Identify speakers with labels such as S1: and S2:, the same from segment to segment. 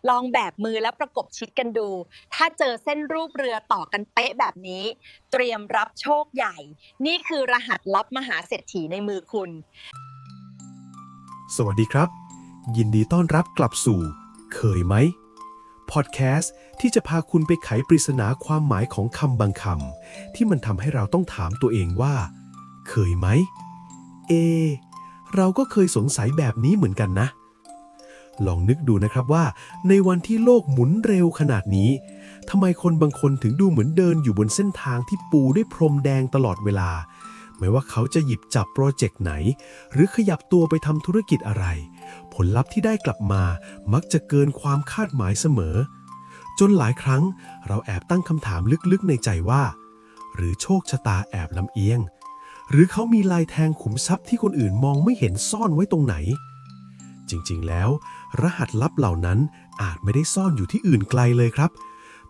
S1: ลองแบมือแล้วประกบชิดกันดูถ้าเจอเส้นรูปเรือต่อกันเป๊ะแบบนี้เตรียมรับโชคใหญ่นี่คือรหัสลับมหาเศรษฐีในมือคุณ
S2: สวัสดีครับยินดีต้อนรับกลับสู่เคยไหมพอดแคสต์ที่จะพาคุณไปไขปริศนาความหมายของคำบางคำที่มันทำให้เราต้องถามตัวเองว่าเคยไหมเอเราก็เคยสงสัยแบบนี้เหมือนกันนะลองนึกดูนะครับว่าในวันที่โลกหมุนเร็วขนาดนี้ทำไมคนบางคนถึงดูเหมือนเดินอยู่บนเส้นทางที่ปูด้วยพรมแดงตลอดเวลาไม่ว่าเขาจะหยิบจับโปรเจกต์ไหนหรือขยับตัวไปทำธุรกิจอะไรผลลัพธ์ที่ได้กลับมามักจะเกินความคาดหมายเสมอจนหลายครั้งเราแอบตั้งคำถามลึกๆในใจว่าหรือโชคชะตาแอบลำเอียงหรือเขามีลายแทงขุมทรัพย์ที่คนอื่นมองไม่เห็นซ่อนไว้ตรงไหนจริงๆแล้วรหัสลับเหล่านั้นอาจไม่ได้ซ่อนอยู่ที่อื่นไกลเลยครับ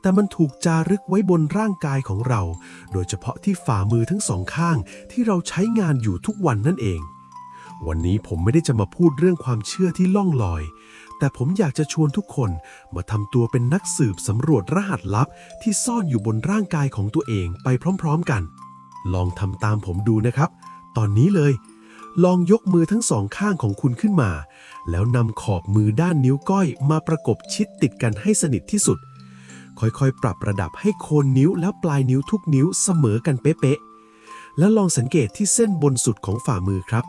S2: แต่มันถูกจารึกไว้บนร่างกายของเราโดยเฉพาะที่ฝ่ามือทั้งสองข้างที่เราใช้งานอยู่ทุกวันนั่นเองวันนี้ผมไม่ได้จะมาพูดเรื่องความเชื่อที่ล่องลอยแต่ผมอยากจะชวนทุกคนมาทำตัวเป็นนักสืบสำรวจรหัสลับที่ซ่อนอยู่บนร่างกายของตัวเองไปพร้อมๆกันลองทำตามผมดูนะครับตอนนี้เลยลองยกมือทั้งสองข้างของคุณขึ้นมาแล้วนำขอบมือด้านนิ้วก้อยมาประกบชิดติดกันให้สนิทที่สุดค่อยๆปรับระดับให้โคนนิ้วและปลายนิ้วทุกนิ้วเสมอกันเป๊ะๆแล้วลองสังเกตที่เส้นบนสุดของฝ่ามือครับ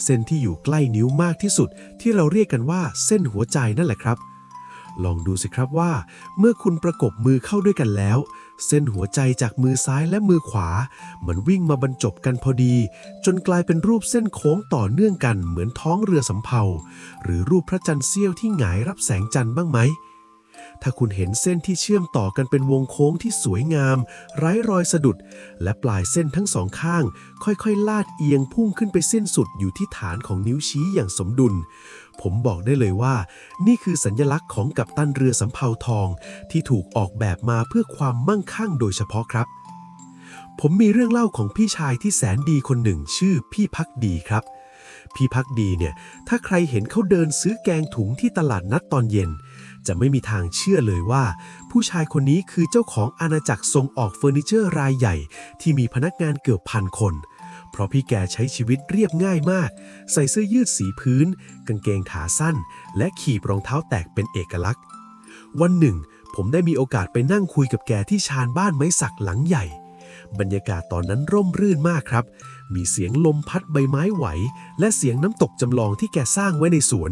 S2: เส้นที่อยู่ใกล้นิ้วมากที่สุดที่เราเรียกกันว่าเส้นหัวใจนั่นแหละครับลองดูสิครับว่าเมื่อคุณประกบมือเข้าด้วยกันแล้วเส้นหัวใจจากมือซ้ายและมือขวามันวิ่งมาบรรจบกันพอดีจนกลายเป็นรูปเส้นโค้งต่อเนื่องกันเหมือนท้องเรือสำเภาหรือรูปพระจันทร์เสี้ยวที่หงายรับแสงจันทร์บ้างไหมถ้าคุณเห็นเส้นที่เชื่อมต่อกันเป็นวงโค้งที่สวยงามไร้รอยสะดุดและปลายเส้นทั้งสองข้างค่อยๆลาดเอียงพุ่งขึ้นไปสิ้นสุดอยู่ที่ฐานของนิ้วชี้อย่างสมดุลผมบอกได้เลยว่านี่คือสัญลักษณ์ของกัปตันเรือสำเภาทองที่ถูกออกแบบมาเพื่อความมั่งคั่งโดยเฉพาะครับผมมีเรื่องเล่าของพี่ชายที่แสนดีคนหนึ่งชื่อพี่ภักดีครับพี่ภักดีเนี่ยถ้าใครเห็นเขาเดินซื้อแกงถุงที่ตลาดนัดตอนเย็นจะไม่มีทางเชื่อเลยว่าผู้ชายคนนี้คือเจ้าของอาณาจักรส่งออกเฟอร์นิเจอร์รายใหญ่ที่มีพนักงานเกือบพันคนเพราะพี่แกใช้ชีวิตเรียบง่ายมากใส่เสื้อยืดสีพื้นกางเกงขาสั้นและขี่รองเท้าแตกเป็นเอกลักษณ์วันหนึ่งผมได้มีโอกาสไปนั่งคุยกับแกที่ชานบ้านไม้สักหลังใหญ่บรรยากาศตอนนั้นร่มรื่นมากครับมีเสียงลมพัดใบไม้ไหวและเสียงน้ำตกจำลองที่แกสร้างไว้ในสวน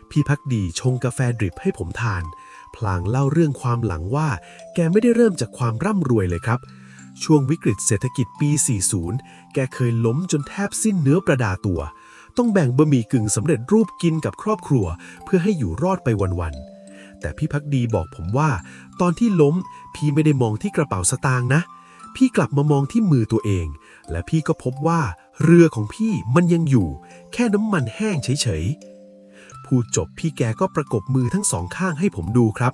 S2: พี่ภักดีชงกาแฟดริปให้ผมทานพลางเล่าเรื่องความหลังว่าแกไม่ได้เริ่มจากความร่ำรวยเลยครับช่วงวิกฤตเศรษฐกิจปี 40 แกเคยล้มจนแทบสิ้นเนื้อประดาตัวต้องแบ่งบะหมี่กึ่งสำเร็จรูปกินกับครอบครัวเพื่อให้อยู่รอดไปวันๆแต่พี่ภักดีบอกผมว่าตอนที่ล้มพี่ไม่ได้มองที่กระเป๋าสตางค์นะพี่กลับมามองที่มือตัวเองและพี่ก็พบว่าเรือของพี่มันยังอยู่แค่น้ำมันแห้งเฉยๆพูดจบพี่แกก็ประกบมือทั้งสองข้างให้ผมดูครับ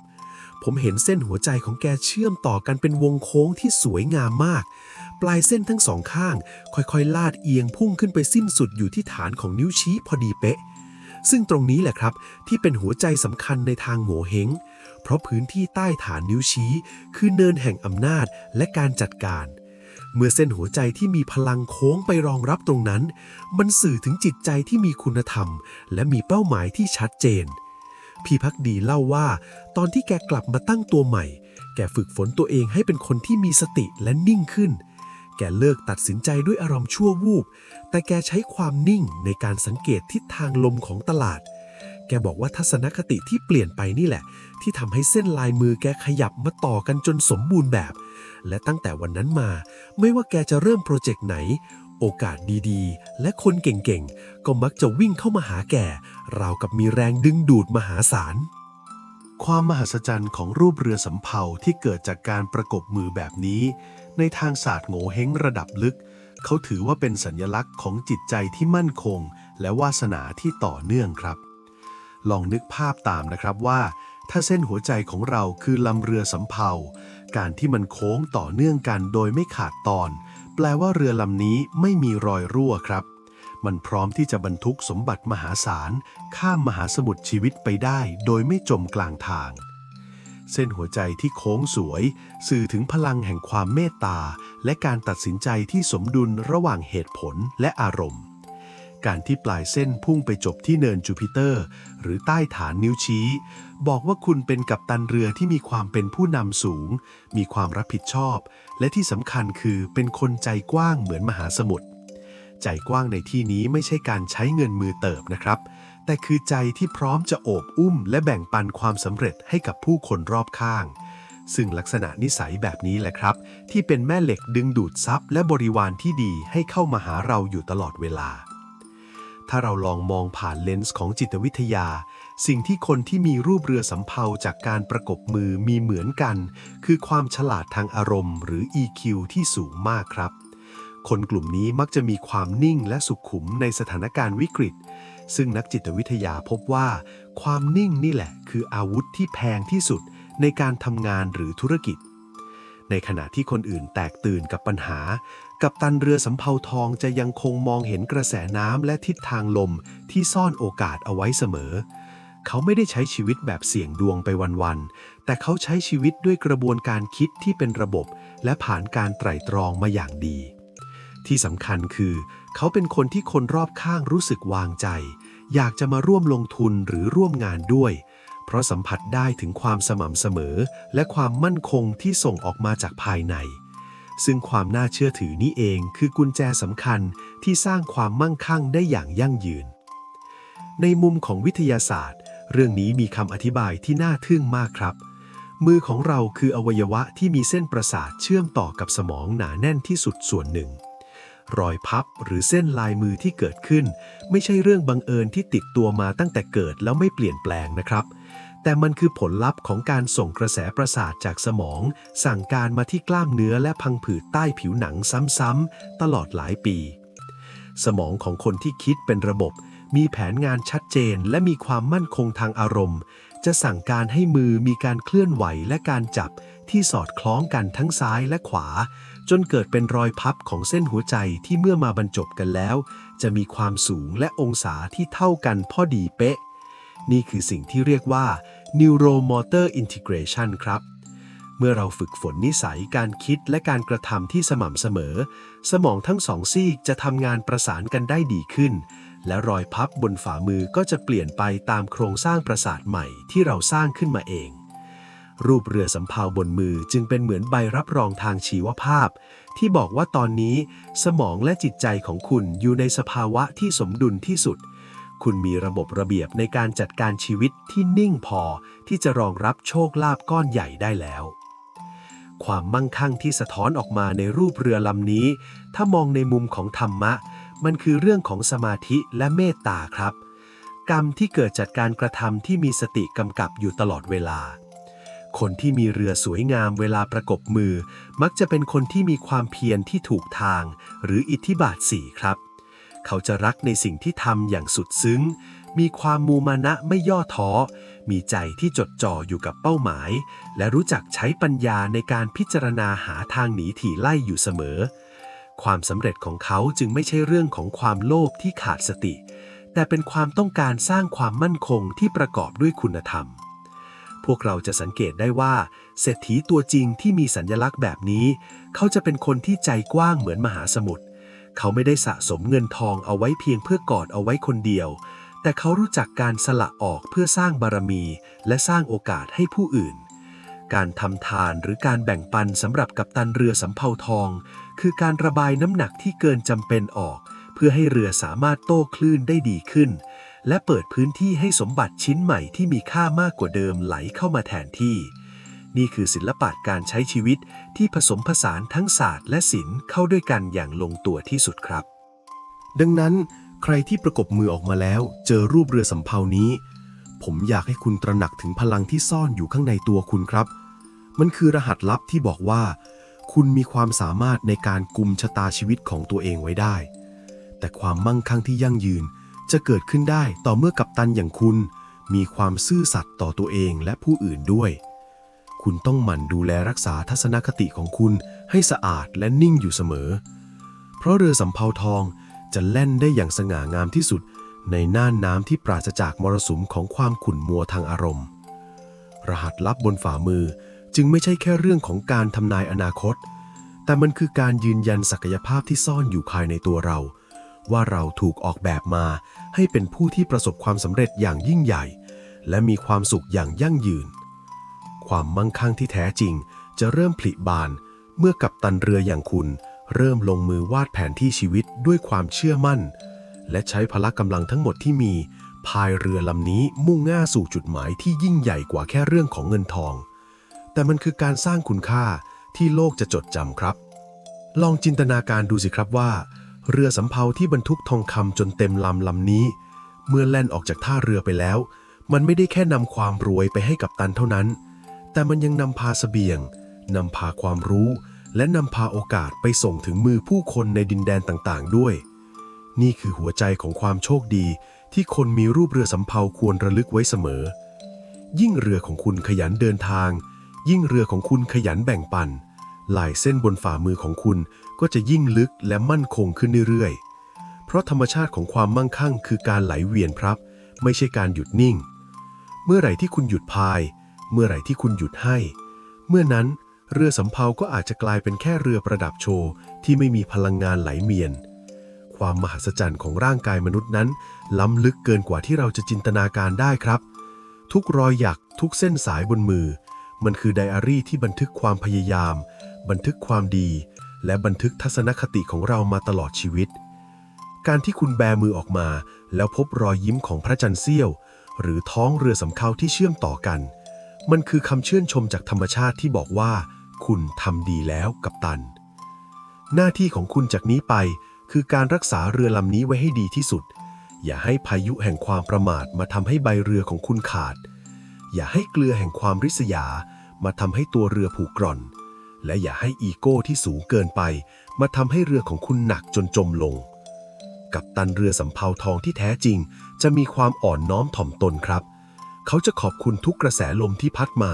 S2: ผมเห็นเส้นหัวใจของแกเชื่อมต่อกันเป็นวงโค้งที่สวยงามมากปลายเส้นทั้งสองข้างค่อยๆลาดเอียงพุ่งขึ้นไปสิ้นสุดอยู่ที่ฐานของนิ้วชี้พอดีเป๊ะซึ่งตรงนี้แหละครับที่เป็นหัวใจสำคัญในทางโงเห้งเพราะพื้นที่ใต้ฐานนิ้วชี้คือเนินแห่งอำนาจและการจัดการเมื่อเส้นหัวใจที่มีพลังโค้งไปรองรับตรงนั้นมันสื่อถึงจิตใจที่มีคุณธรรมและมีเป้าหมายที่ชัดเจนพี่ภักดีเล่าว่าตอนที่แกกลับมาตั้งตัวใหม่แกฝึกฝนตัวเองให้เป็นคนที่มีสติและนิ่งขึ้นแกเลิกตัดสินใจด้วยอารมณ์ชั่ววูบแต่แกใช้ความนิ่งในการสังเกตทิศทางลมของตลาดแกบอกว่าทัศนคติที่เปลี่ยนไปนี่แหละที่ทำให้เส้นลายมือแกขยับมาต่อกันจนสมบูรณ์แบบและตั้งแต่วันนั้นมาไม่ว่าแกจะเริ่มโปรเจกต์ไหนโอกาสดีๆและคนเก่งๆก็มักจะวิ่งเข้ามาหาแกราวกับมีแรงดึงดูดมหาศาลความมหัศจรรย์ของรูปเรือสำเภาที่เกิดจากการประกบมือแบบนี้ในทางศาสตร์โงเห้งระดับลึกเขาถือว่าเป็นสัญลักษณ์ของจิตใจที่มั่นคงและวาสนาที่ต่อเนื่องครับลองนึกภาพตามนะครับว่าถ้าเส้นหัวใจของเราคือลำเรือสำเภาการที่มันโค้งต่อเนื่องกันโดยไม่ขาดตอนแปลว่าเรือลำนี้ไม่มีรอยรั่วครับ มันพร้อมที่จะบรรทุกสมบัติมหาศาลข้ามมหาสมุทรชีวิตไปได้โดยไม่จมกลางทาง เส้นหัวใจที่โค้งสวยสื่อถึงพลังแห่งความเมตตาและการตัดสินใจที่สมดุลระหว่างเหตุผลและอารมณ์การที่ปลายเส้นพุ่งไปจบที่เนินจูปิเตอร์หรือใต้ฐานนิ้วชี้บอกว่าคุณเป็นกัปตันเรือที่มีความเป็นผู้นำสูงมีความรับผิดชอบและที่สำคัญคือเป็นคนใจกว้างเหมือนมหาสมุทรใจกว้างในที่นี้ไม่ใช่การใช้เงินมือเติบนะครับแต่คือใจที่พร้อมจะโอบอุ้มและแบ่งปันความสำเร็จให้กับผู้คนรอบข้างซึ่งลักษณะนิสัยแบบนี้แหละครับที่เป็นแม่เหล็กดึงดูดทรัพย์และบริวารที่ดีให้เข้ามาหาเราอยู่ตลอดเวลาถ้าเราลองมองผ่านเลนส์ของจิตวิทยาสิ่งที่คนที่มีรูปเรือสำเภาจากการประกบมือมีเหมือนกันคือความฉลาดทางอารมณ์หรือ EQ ที่สูงมากครับคนกลุ่มนี้มักจะมีความนิ่งและสุขุมในสถานการณ์วิกฤตซึ่งนักจิตวิทยาพบว่าความนิ่งนี่แหละคืออาวุธที่แพงที่สุดในการทำงานหรือธุรกิจในขณะที่คนอื่นแตกตื่นกับปัญหากัปตันเรือสำเภาทองจะยังคงมองเห็นกระแสน้ำและทิศทางลมที่ซ่อนโอกาสเอาไว้เสมอเขาไม่ได้ใช้ชีวิตแบบเสี่ยงดวงไปวันๆแต่เขาใช้ชีวิตด้วยกระบวนการคิดที่เป็นระบบและผ่านการไตร่ตรองมาอย่างดีที่สำคัญคือเขาเป็นคนที่คนรอบข้างรู้สึกวางใจอยากจะมาร่วมลงทุนหรือร่วมงานด้วยเพราะสัมผัสได้ถึงความสม่ำเสมอและความมั่นคงที่ส่งออกมาจากภายในซึ่งความน่าเชื่อถือนี้เองคือกุญแจสำคัญที่สร้างความมั่งคั่งได้อย่างยั่งยืนในมุมของวิทยาศาสตร์เรื่องนี้มีคำอธิบายที่น่าทึ่งมากครับมือของเราคืออวัยวะที่มีเส้นประสาทเชื่อมต่อกับสมองหนาแน่นที่สุดส่วนหนึ่งรอยพับหรือเส้นลายมือที่เกิดขึ้นไม่ใช่เรื่องบังเอิญที่ติดตัวมาตั้งแต่เกิดแล้วไม่เปลี่ยนแปลงนะครับแต่มันคือผลลัพธ์ของการส่งกระแสประสาทจากสมองสั่งการมาที่กล้ามเนื้อและพังผืดใต้ผิวหนังซ้ำๆตลอดหลายปีสมองของคนที่คิดเป็นระบบมีแผนงานชัดเจนและมีความมั่นคงทางอารมณ์จะสั่งการให้มือมีการเคลื่อนไหวและการจับที่สอดคล้องกันทั้งซ้ายและขวาจนเกิดเป็นรอยพับของเส้นหัวใจที่เมื่อมาบรรจบกันแล้วจะมีความสูงและองศาที่เท่ากันพอดีเป๊ะนี่คือสิ่งที่เรียกว่า neuromotor integration ครับเมื่อเราฝึกฝนนิสัยการคิดและการกระทำที่สม่ำเสมอสมองทั้งสองซีกจะทำงานประสานกันได้ดีขึ้นและรอยพับบนฝ่ามือก็จะเปลี่ยนไปตามโครงสร้างประสาทใหม่ที่เราสร้างขึ้นมาเองรูปเรือสำเภาบนมือจึงเป็นเหมือนใบรับรองทางชีวภาพที่บอกว่าตอนนี้สมองและจิตใจของคุณอยู่ในสภาวะที่สมดุลที่สุดคุณมีระบบระเบียบในการจัดการชีวิตที่นิ่งพอที่จะรองรับโชคลาภก้อนใหญ่ได้แล้วความมั่งคั่งที่สะท้อนออกมาในรูปเรือลำนี้ถ้ามองในมุมของธรรมะมันคือเรื่องของสมาธิและเมตตาครับกรรมที่เกิดจากการกระทำที่มีสติกำกับอยู่ตลอดเวลาคนที่มีเรือสวยงามเวลาประกบมือมักจะเป็นคนที่มีความเพียรที่ถูกทางหรืออิทธิบาท4ครับเขาจะรักในสิ่งที่ทำอย่างสุดซึ้งมีความมูมานะไม่ย่อท้อมีใจที่จดจ่ออยู่กับเป้าหมายและรู้จักใช้ปัญญาในการพิจารณาหาทางหนีถี่ไล่อยู่เสมอความสำเร็จของเขาจึงไม่ใช่เรื่องของความโลภที่ขาดสติแต่เป็นความต้องการสร้างความมั่นคงที่ประกอบด้วยคุณธรรมพวกเราจะสังเกตได้ว่าเศรษฐีตัวจริงที่มีสัญลักษณ์แบบนี้เขาจะเป็นคนที่ใจกว้างเหมือนมหาสมุทรเขาไม่ได้สะสมเงินทองเอาไว้เพียงเพื่อกอดเอาไว้คนเดียวแต่เขารู้จักการสละออกเพื่อสร้างบารมีและสร้างโอกาสให้ผู้อื่นการทำทานหรือการแบ่งปันสำหรับกัปตันเรือสำเภาทองคือการระบายน้ำหนักที่เกินจำเป็นออกเพื่อให้เรือสามารถโต้คลื่นได้ดีขึ้นและเปิดพื้นที่ให้สมบัติชิ้นใหม่ที่มีค่ามากกว่าเดิมไหลเข้ามาแทนที่นี่คือศิลปะการใช้ชีวิตที่ผสมผสานทั้งศาสตร์และศิลป์เข้าด้วยกันอย่างลงตัวที่สุดครับดังนั้นใครที่ประกบมือออกมาแล้วเจอรูปเรือสำเภานี้ผมอยากให้คุณตระหนักถึงพลังที่ซ่อนอยู่ข้างในตัวคุณครับมันคือรหัสลับที่บอกว่าคุณมีความสามารถในการกุมชะตาชีวิตของตัวเองไว้ได้แต่ความมั่งคั่งที่ยั่งยืนจะเกิดขึ้นได้ต่อเมื่อกัปตันอย่างคุณมีความซื่อสัตย์ต่อตัวเองและผู้อื่นด้วยคุณต้องหมั่นดูแลรักษาทัศนคติของคุณให้สะอาดและนิ่งอยู่เสมอเพราะเรือสำเภาทอง จะแล่นได้อย่างสง่างามที่สุดในน่านน้ำที่ปราศจากมรสุมของความขุ่นมัวทางอารมณ์รหัสลับบนฝ่ามือจึงไม่ใช่แค่เรื่องของการทำนายอนาคตแต่มันคือการยืนยันศักยภาพที่ซ่อนอยู่ภายในตัวเราว่าเราถูกออกแบบมาให้เป็นผู้ที่ประสบความสำเร็จอย่างยิ่งใหญ่และมีความสุขอย่างยั่งยืนความมั่งคั่งที่แท้จริงจะเริ่มผลิบานเมื่อกัปตันเรืออย่างคุณเริ่มลงมือวาดแผนที่ชีวิตด้วยความเชื่อมั่นและใช้พละกำลังทั้งหมดที่มีพายเรือลำนี้มุ่งหน้าสู่จุดหมายที่ยิ่งใหญ่กว่าแค่เรื่องของเงินทองแต่มันคือการสร้างคุณค่าที่โลกจะจดจำครับลองจินตนาการดูสิครับว่าเรือสำเภาที่บรรทุกทองคำจนเต็มลำนี้เมื่อแล่นออกจากท่าเรือไปแล้วมันไม่ได้แค่นำความรวยไปให้กัปตันเท่านั้นแต่มันยังนำพาเสบียงนำพาความรู้และนำพาโอกาสไปส่งถึงมือผู้คนในดินแดนต่างๆด้วยนี่คือหัวใจของความโชคดีที่คนมีรูปเรือสำเภาควรระลึกไว้เสมอยิ่งเรือของคุณขยันเดินทางยิ่งเรือของคุณขยันแบ่งปันลายเส้นบนฝ่ามือของคุณก็จะยิ่งลึกและมั่นคงขึ้นเรื่อยๆเพราะธรรมชาติของความมั่งคั่งคือการไหลเวียนครับไม่ใช่การหยุดนิ่งเมื่อไหร่ที่คุณหยุดพายเมื่อไหร่ที่คุณหยุดให้เมื่อนั้นเรือสำเภาก็อาจจะกลายเป็นแค่เรือประดับโชว์ที่ไม่มีพลังงานไหลเวียนความมหัศจรรย์ของร่างกายมนุษย์นั้นล้ำลึกเกินกว่าที่เราจะจินตนาการได้ครับทุกรอยหยักทุกเส้นสายบนมือมันคือไดอารี่ที่บันทึกความพยายามบันทึกความดีและบันทึกทัศนคติของเรามาตลอดชีวิตการที่คุณแบมือออกมาแล้วพบรอยยิ้มของพระจันทร์เสี้ยวหรือท้องเรือสำเภาที่เชื่อมต่อกันมันคือคำชื่นชมจากธรรมชาติที่บอกว่าคุณทำดีแล้วกัปตันหน้าที่ของคุณจากนี้ไปคือการรักษาเรือลำนี้ไว้ให้ดีที่สุดอย่าให้พายุแห่งความประมาทมาทำให้ใบเรือของคุณขาดอย่าให้เกลือแห่งความริษยามาทำให้ตัวเรือผุกร่อนและอย่าให้อีโก้ที่สูงเกินไปมาทำให้เรือของคุณหนักจนจมลงกัปตันเรือสำเภาทองที่แท้จริงจะมีความอ่อนน้อมถ่อมตนครับเขาจะขอบคุณทุกกระแสลมที่พัดมา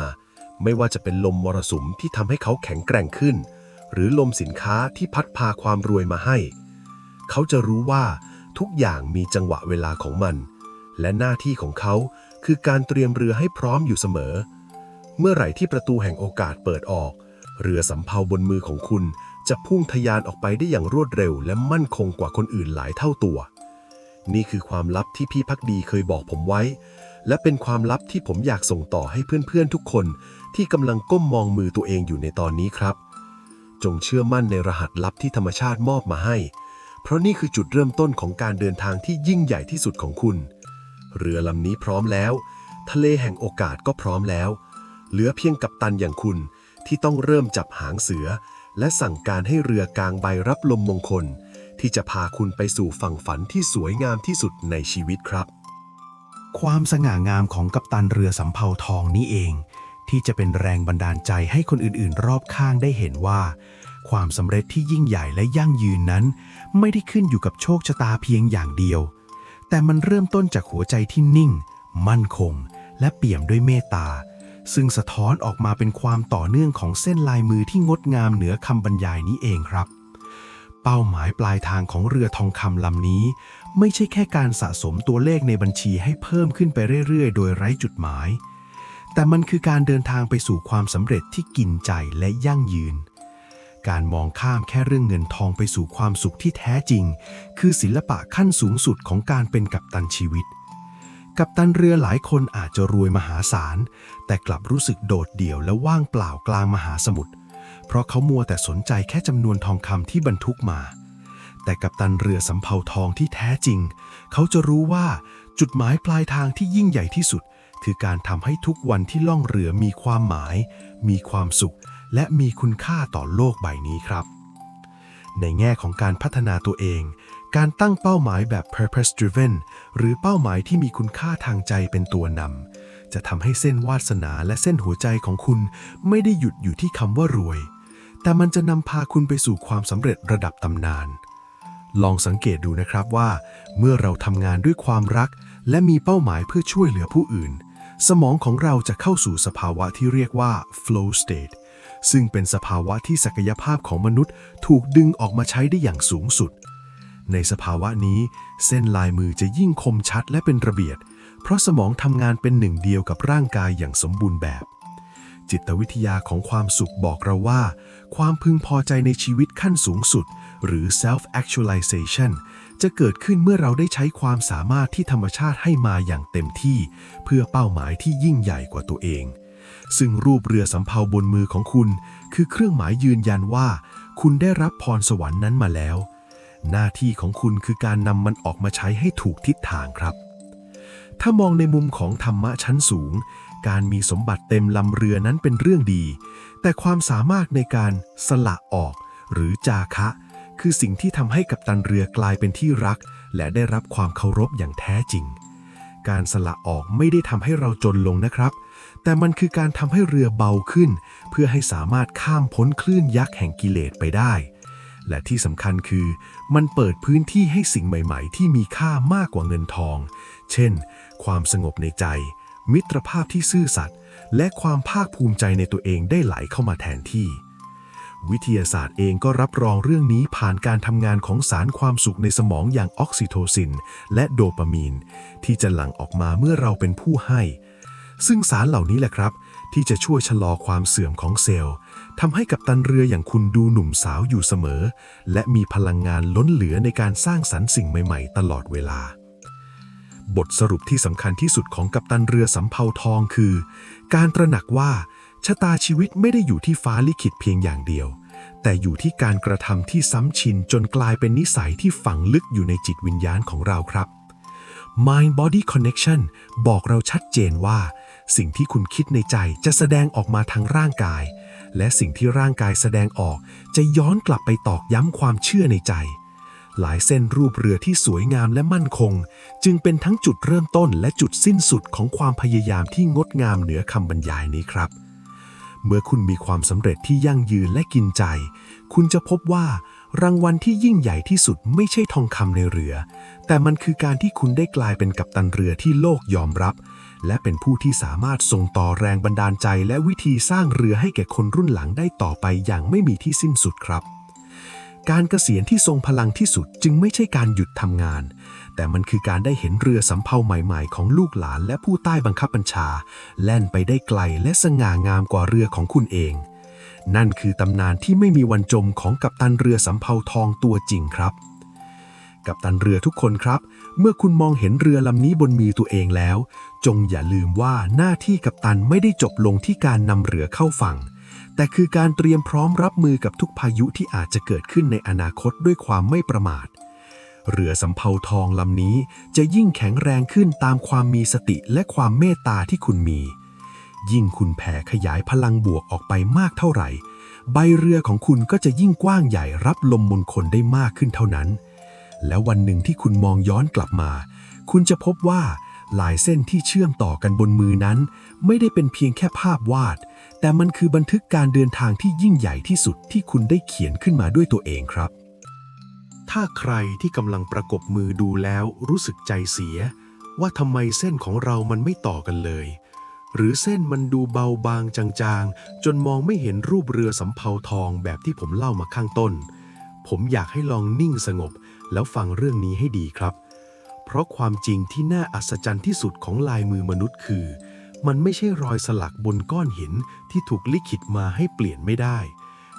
S2: ไม่ว่าจะเป็นลมมรสุมที่ทำให้เขาแข็งแกร่งขึ้นหรือลมสินค้าที่พัดพาความรวยมาให้เขาจะรู้ว่าทุกอย่างมีจังหวะเวลาของมันและหน้าที่ของเขาคือการเตรียมเรือให้พร้อมอยู่เสมอเมื่อไหร่ที่ประตูแห่งโอกาสเปิดออกเรือสำเภาบนมือของคุณจะพุ่งทะยานออกไปได้อย่างรวดเร็วและมั่นคงกว่าคนอื่นหลายเท่าตัวนี่คือความลับที่พี่ภักดีเคยบอกผมไว้และเป็นความลับที่ผมอยากส่งต่อให้เพื่อนๆทุกคนที่กำลังก้มมองมือตัวเองอยู่ในตอนนี้ครับจงเชื่อมั่นในรหัสลับที่ธรรมชาติมอบมาให้เพราะนี่คือจุดเริ่มต้นของการเดินทางที่ยิ่งใหญ่ที่สุดของคุณเรือลำนี้พร้อมแล้วทะเลแห่งโอกาสก็พร้อมแล้วเหลือเพียงกัปตันอย่างคุณที่ต้องเริ่มจับหางเสือและสั่งการให้เรือกางใบรับลมมงคลที่จะพาคุณไปสู่ฝั่งฝันที่สวยงามที่สุดในชีวิตครับ
S3: ความสง่างามของกัปตันเรือสำเภาทองนี้เองที่จะเป็นแรงบันดาลใจให้คนอื่นๆรอบข้างได้เห็นว่าความสำเร็จที่ยิ่งใหญ่และยั่งยืนนั้นไม่ได้ขึ้นอยู่กับโชคชะตาเพียงอย่างเดียวแต่มันเริ่มต้นจากหัวใจที่นิ่งมั่นคงและเปี่ยมด้วยเมตตาซึ่งสะท้อนออกมาเป็นความต่อเนื่องของเส้นลายมือที่งดงามเหนือคำบรรยายนี้เองครับเป้าหมายปลายทางของเรือทองคำลำนี้ไม่ใช่แค่การสะสมตัวเลขในบัญชีให้เพิ่มขึ้นไปเรื่อยๆโดยไร้จุดหมายแต่มันคือการเดินทางไปสู่ความสำเร็จที่กินใจและยั่งยืนการมองข้ามแค่เรื่องเงินทองไปสู่ความสุขที่แท้จริงคือศิลปะขั้นสูงสุดของการเป็นกัปตันชีวิตกัปตันเรือหลายคนอาจจะรวยมหาศาลแต่กลับรู้สึกโดดเดี่ยวและว่างเปล่ากลางมหาสมุทรเพราะเขามัวแต่สนใจแค่จำนวนทองคำที่บรรทุกมาแต่กัปตันเรือสำเภาทองที่แท้จริงเขาจะรู้ว่าจุดหมายปลายทางที่ยิ่งใหญ่ที่สุดคือการทำให้ทุกวันที่ล่องเรือมีความหมายมีความสุขและมีคุณค่าต่อโลกใบนี้ครับในแง่ของการพัฒนาตัวเองการตั้งเป้าหมายแบบ purpose driven หรือเป้าหมายที่มีคุณค่าทางใจเป็นตัวนำจะทำให้เส้นวาสนาและเส้นหัวใจของคุณไม่ได้หยุดอยู่ที่คำว่ารวยแต่มันจะนำพาคุณไปสู่ความสำเร็จระดับตำนานลองสังเกตดูนะครับว่าเมื่อเราทำงานด้วยความรักและมีเป้าหมายเพื่อช่วยเหลือผู้อื่นสมองของเราจะเข้าสู่สภาวะที่เรียกว่า flow state ซึ่งเป็นสภาวะที่ศักยภาพของมนุษย์ถูกดึงออกมาใช้ได้อย่างสูงสุด ในสภาวะนี้เส้นลายมือจะยิ่งคมชัดและเป็นระเบียบเพราะสมองทำงานเป็นหนึ่งเดียวกับร่างกายอย่างสมบูรณ์แบบจิตวิทยาของความสุขบอกเราว่าความพึงพอใจในชีวิตขั้นสูงสุดหรือ self actualization จะเกิดขึ้นเมื่อเราได้ใช้ความสามารถที่ธรรมชาติให้มาอย่างเต็มที่เพื่อเป้าหมายที่ยิ่งใหญ่กว่าตัวเองซึ่งรูปเรือสำเภาบนมือของคุณคือเครื่องหมายยืนยันว่าคุณได้รับพรสวรรค์นั้นมาแล้วหน้าที่ของคุณคือการนำมันออกมาใช้ให้ถูกทิศทางครับถ้ามองในมุมของธรรมะชั้นสูงการมีสมบัติเต็มลำเรือนั้นเป็นเรื่องดีแต่ความสามารถในการสละออกหรือจาคะคือสิ่งที่ทำให้กัปตันเรือกลายเป็นที่รักและได้รับความเคารพอย่างแท้จริงการสละออกไม่ได้ทำให้เราจนลงนะครับแต่มันคือการทำให้เรือเบาขึ้นเพื่อให้สามารถข้ามพ้นคลื่นยักษ์แห่งกิเลสไปได้และที่สำคัญคือมันเปิดพื้นที่ให้สิ่งใหม่ๆที่มีค่ามากกว่าเงินทองเช่นความสงบในใจมิตรภาพที่ซื่อสัตย์และความภาคภูมิใจในตัวเองได้ไหลเข้ามาแทนที่วิทยาศาสตร์เองก็รับรองเรื่องนี้ผ่านการทำงานของสารความสุขในสมองอย่างออกซิโทซินและโดปามีนที่จะหลั่งออกมาเมื่อเราเป็นผู้ให้ซึ่งสารเหล่านี้แหละครับที่จะช่วยชะลอความเสื่อมของเซลล์ทำให้กัปตันเรืออย่างคุณดูหนุ่มสาวอยู่เสมอและมีพลังงานล้นเหลือในการสร้างสรรค์สิ่งใหม่ๆตลอดเวลาบทสรุปที่สำคัญที่สุดของกัปตันเรือสำเภาทองคือการตระหนักว่าชะตาชีวิตไม่ได้อยู่ที่ฟ้าลิขิตเพียงอย่างเดียวแต่อยู่ที่การกระทำที่ซ้ำชินจนกลายเป็นนิสัยที่ฝังลึกอยู่ในจิตวิญญาณของเราครับ Mind Body Connection บอกเราชัดเจนว่าสิ่งที่คุณคิดในใจจะแสดงออกมาทางร่างกายและสิ่งที่ร่างกายแสดงออกจะย้อนกลับไปตอกย้ำความเชื่อในใจหลายเส้นรูปเรือที่สวยงามและมั่นคงจึงเป็นทั้งจุดเริ่มต้นและจุดสิ้นสุดของความพยายามที่งดงามเหนือคำบรรยายนี้ครับเมื่อคุณมีความสำเร็จที่ยั่งยืนและกินใจคุณจะพบว่ารางวัลที่ยิ่งใหญ่ที่สุดไม่ใช่ทองคำในเรือแต่มันคือการที่คุณได้กลายเป็นกัปตันเรือที่โลกยอมรับและเป็นผู้ที่สามารถส่งต่อแรงบันดาลใจและวิธีสร้างเรือให้แก่คนรุ่นหลังได้ต่อไปอย่างไม่มีที่สิ้นสุดครับการเกษียณที่ทรงพลังที่สุดจึงไม่ใช่การหยุดทำงานแต่มันคือการได้เห็นเรือสำเภาใหม่ๆของลูกหลานและผู้ใต้บังคับบัญชาแล่นไปได้ไกลและสง่างามกว่าเรือของคุณเองนั่นคือตำนานที่ไม่มีวันจมของกัปตันเรือสำเภาทองตัวจริงครับกัปตันเรือทุกคนครับเมื่อคุณมองเห็นเรือลำนี้บนมือตัวเองแล้วจงอย่าลืมว่าหน้าที่กัปตันไม่ได้จบลงที่การนำเรือเข้าฝั่งแต่คือการเตรียมพร้อมรับมือกับทุกพายุที่อาจจะเกิดขึ้นในอนาคตด้วยความไม่ประมาทเรือสำเภาทองลำนี้จะยิ่งแข็งแรงขึ้นตามความมีสติและความเมตตาที่คุณมียิ่งคุณแผ่ขยายพลังบวกออกไปมากเท่าไหร่ใบเรือของคุณก็จะยิ่งกว้างใหญ่รับลมมนคลได้มากขึ้นเท่านั้นและวันหนึ่งที่คุณมองย้อนกลับมาคุณจะพบว่าลายเส้นที่เชื่อมต่อกันบนมือนั้นไม่ได้เป็นเพียงแค่ภาพวาดแต่มันคือบันทึกการเดินทางที่ยิ่งใหญ่ที่สุดที่คุณได้เขียนขึ้นมาด้วยตัวเองครับถ้าใครที่กำลังประกบมือดูแล้วรู้สึกใจเสียว่าทำไมเส้นของเรามันไม่ต่อกันเลยหรือเส้นมันดูเบาบางจางๆจนมองไม่เห็นรูปเรือสำเภาทองแบบที่ผมเล่ามาข้างต้นผมอยากให้ลองนิ่งสงบแล้วฟังเรื่องนี้ให้ดีครับเพราะความจริงที่น่าอัศจรรย์ที่สุดของลายมือมนุษย์คือมันไม่ใช่รอยสลักบนก้อนหินที่ถูกลิขิตมาให้เปลี่ยนไม่ได้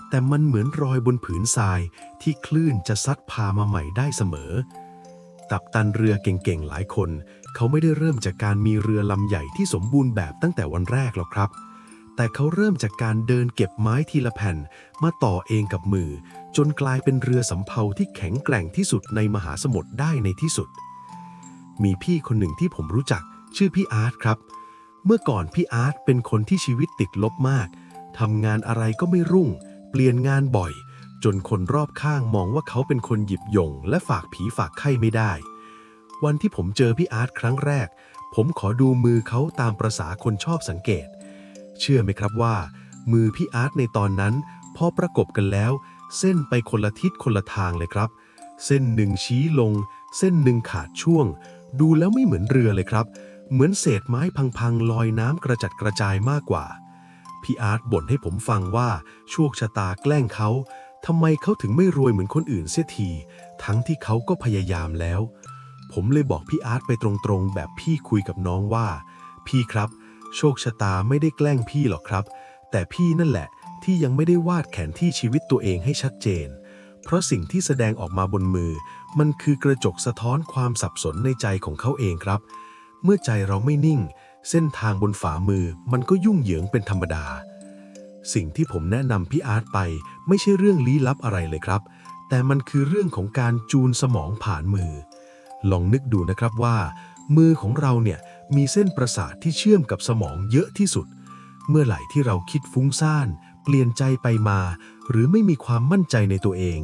S3: แต่มันเหมือนรอยบนผืนทรายที่คลื่นจะซัดพามาใหม่ได้เสมอกัปตันเรือเก่งๆหลายคนเขาไม่ได้เริ่มจากการมีเรือลำใหญ่ที่สมบูรณ์แบบตั้งแต่วันแรกหรอกครับแต่เขาเริ่มจากการเดินเก็บไม้ทีละแผ่นมาต่อเองกับมือจนกลายเป็นเรือสำเภาที่แข็งแกร่งที่สุดในมหาสมุทรได้ในที่สุดมีพี่คนหนึ่งที่ผมรู้จักชื่อพี่อาร์ตครับเมื่อก่อนพี่อาร์ตเป็นคนที่ชีวิตติดลบมากทำงานอะไรก็ไม่รุ่งเปลี่ยนงานบ่อยจนคนรอบข้างมองว่าเขาเป็นคนหยิบหย่งและฝากผีฝากไข้ไม่ได้วันที่ผมเจอพี่อาร์ตครั้งแรกผมขอดูมือเขาตามประสาคนชอบสังเกตเชื่อไหมครับว่ามือพี่อาร์ตในตอนนั้นพอประกบกันแล้วเส้นไปคนละทิศคนละทางเลยครับเส้นหนึ่งชี้ลงเส้นหนึ่งขาดช่วงดูแล้วไม่เหมือนเรือเลยครับเหมือนเศษไม้พังๆลอยน้ำกระจัดกระจายมากกว่าพี่อาร์ตบ่นให้ผมฟังว่าโชคชะตาแกล้งเขาทำไมเขาถึงไม่รวยเหมือนคนอื่นเสียที
S2: ทั้งที่เขาก็พยายามแล้ว ผมเลยบอกพี่อาร์ตไปตรงๆแบบพี่คุยกับน้องว่าพี่ครับโชคชะตาไม่ได้แกล้งพี่หรอกครับแต่พี่นั่นแหละที่ยังไม่ได้วาดแผนที่ชีวิตตัวเองให้ชัดเจนเพราะสิ่งที่แสดงออกมาบนมือมันคือกระจกสะท้อนความสับสนในใจของเขาเองครับเมื่อใจเราไม่นิ่งเส้นทางบนฝ่ามือมันก็ยุ่งเหยิงเป็นธรรมดาสิ่งที่ผมแนะนำพี่อาร์ตไปไม่ใช่เรื่องลี้ลับอะไรเลยครับแต่มันคือเรื่องของการจูนสมองผ่านมือลองนึกดูนะครับว่ามือของเราเนี่ยมีเส้นประสาทที่เชื่อมกับสมองเยอะที่สุดเมื่อไหร่ที่เราคิดฟุ้งซ่านเปลี่ยนใจไปมาหรือไม่มีความมั่นใจในตัวเอง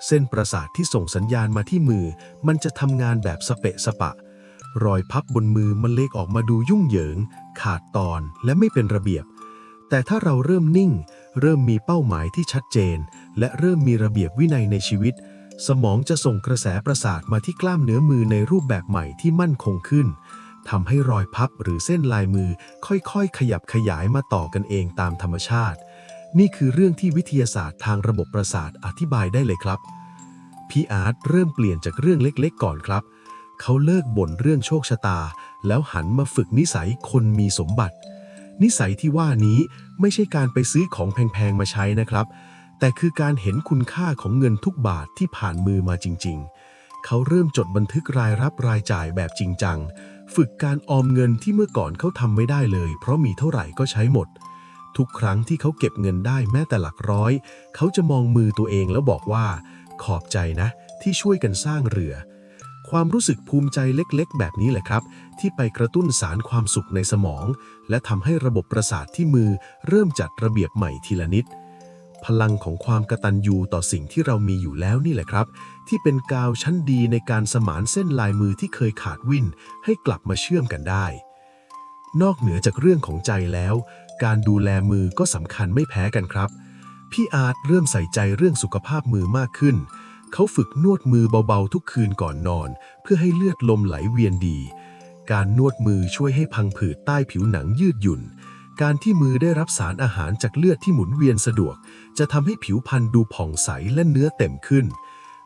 S2: เส้นประสาทที่ส่งสัญญาณมาที่มือมันจะทำงานแบบสเปะสปะรอยพับบนมือมันเล็กออกมาดูยุ่งเหยิงขาดตอนและไม่เป็นระเบียบแต่ถ้าเราเริ่มนิ่งเริ่มมีเป้าหมายที่ชัดเจนและเริ่มมีระเบียบวินัยในชีวิตสมองจะส่งกระแสประสาทมาที่กล้ามเนื้อมือในรูปแบบใหม่ที่มั่นคงขึ้นทำให้รอยพับหรือเส้นลายมือค่อยๆขยับขยายมาต่อกันเองตามธรรมชาตินี่คือเรื่องที่วิทยาศาสตร์ทางระบบประสาทอธิบายได้เลยครับพี่อาร์ตเริ่มเปลี่ยนจากเรื่องเล็กๆก่อนครับเขาเลิกบ่นเรื่องโชคชะตาแล้วหันมาฝึกนิสัยคนมีสมบัตินิสัยที่ว่านี้ไม่ใช่การไปซื้อของแพงๆมาใช้นะครับแต่คือการเห็นคุณค่าของเงินทุกบาทที่ผ่านมือมาจริงๆเขาเริ่มจดบันทึกรายรับรายจ่ายแบบจริงจังฝึกการออมเงินที่เมื่อก่อนเขาทำไม่ได้เลยเพราะมีเท่าไหร่ก็ใช้หมดทุกครั้งที่เขาเก็บเงินได้แม้แต่หลักร้อยเขาจะมองมือตัวเองแล้วบอกว่าขอบใจนะที่ช่วยกันสร้างเรือความรู้สึกภูมิใจเล็กๆแบบนี้แหละครับที่ไปกระตุ้นสารความสุขในสมองและทำให้ระบบประสาทที่มือเริ่มจัดระเบียบใหม่ทีละนิดพลังของความกตัญญูต่อสิ่งที่เรามีอยู่แล้วนี่แหละครับที่เป็นกาวชั้นดีในการสมานเส้นลายมือที่เคยขาดวิ่นให้กลับมาเชื่อมกันได้นอกเหนือจากเรื่องของใจแล้วการดูแลมือก็สำคัญไม่แพ้กันครับพี่อาร์ตเริ่มใส่ใจเรื่องสุขภาพมือมากขึ้นเขาฝึกนวดมือเบาๆทุกคืนก่อนนอนเพื่อให้เลือดลมไหลเวียนดีการนวดมือช่วยให้พังผืดใต้ผิวหนังยืดหยุ่นการที่มือได้รับสารอาหารจากเลือดที่หมุนเวียนสะดวกจะทำให้ผิวพรรณดูผ่องใสและเนื้อเต็มขึ้น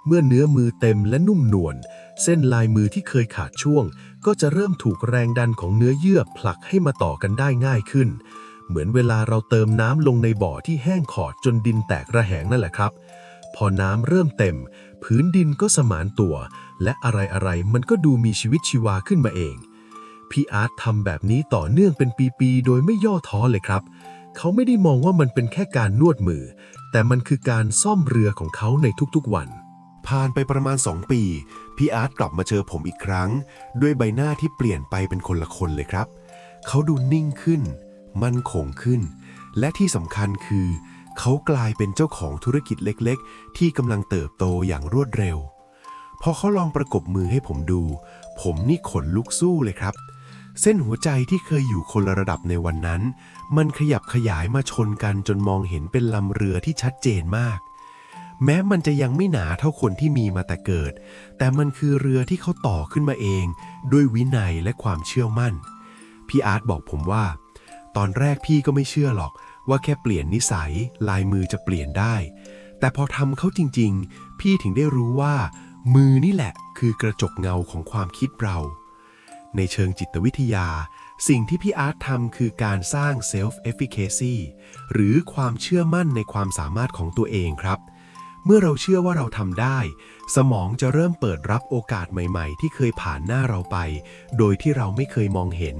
S2: เมื่อเนื้อมือเต็มและนุ่มนวลเส้นลายมือที่เคยขาดช่วงก็จะเริ่มถูกแรงดันของเนื้อเยื่อผลักให้มาต่อกันได้ง่ายขึ้นเหมือนเวลาเราเติมน้ำลงในบ่อที่แห้งขอดจนดินแตกระแหงนั่นแหละครับพอน้ำเริ่มเต็มพื้นดินก็สมานตัวและอะไรๆมันก็ดูมีชีวิตชีวาขึ้นมาเองพี่อาร์ตทำแบบนี้ต่อเนื่องเป็นปีๆโดยไม่ย่อท้อเลยครับเขาไม่ได้มองว่ามันเป็นแค่การนวดมือแต่มันคือการซ่อมเรือของเขาในทุกๆวันผ่านไปประมาณ2 ปีพี่อาร์ตกลับมาเจอผมอีกครั้งด้วยใบหน้าที่เปลี่ยนไปเป็นคนละคนเลยครับเขาดูนิ่งขึ้นมั่นคงขึ้นและที่สำคัญคือเขากลายเป็นเจ้าของธุรกิจเล็กๆที่กำลังเติบโตอย่างรวดเร็วพอเขาลองประกบมือให้ผมดูผมนี่ขนลุกสู้เลยครับเส้นหัวใจที่เคยอยู่คนละระดับในวันนั้นมันขยับขยายมาชนกันจนมองเห็นเป็นลำเรือที่ชัดเจนมากแม้มันจะยังไม่หนาเท่าคนที่มีมาแต่เกิดแต่มันคือเรือที่เขาต่อขึ้นมาเองด้วยวินัยและความเชื่อมั่นพี่อาร์ตบอกผมว่าตอนแรกพี่ก็ไม่เชื่อหรอกว่าแค่เปลี่ยนนิสัยลายมือจะเปลี่ยนได้แต่พอทำเขาจริงๆพี่ถึงได้รู้ว่ามือนี่แหละคือกระจกเงาของความคิดเราในเชิงจิตวิทยาสิ่งที่พี่อาร์ตทำคือการสร้าง self-efficacy หรือความเชื่อมั่นในความสามารถของตัวเองครับเมื่อเราเชื่อว่าเราทำได้สมองจะเริ่มเปิดรับโอกาสใหม่ๆที่เคยผ่านหน้าเราไปโดยที่เราไม่เคยมองเห็น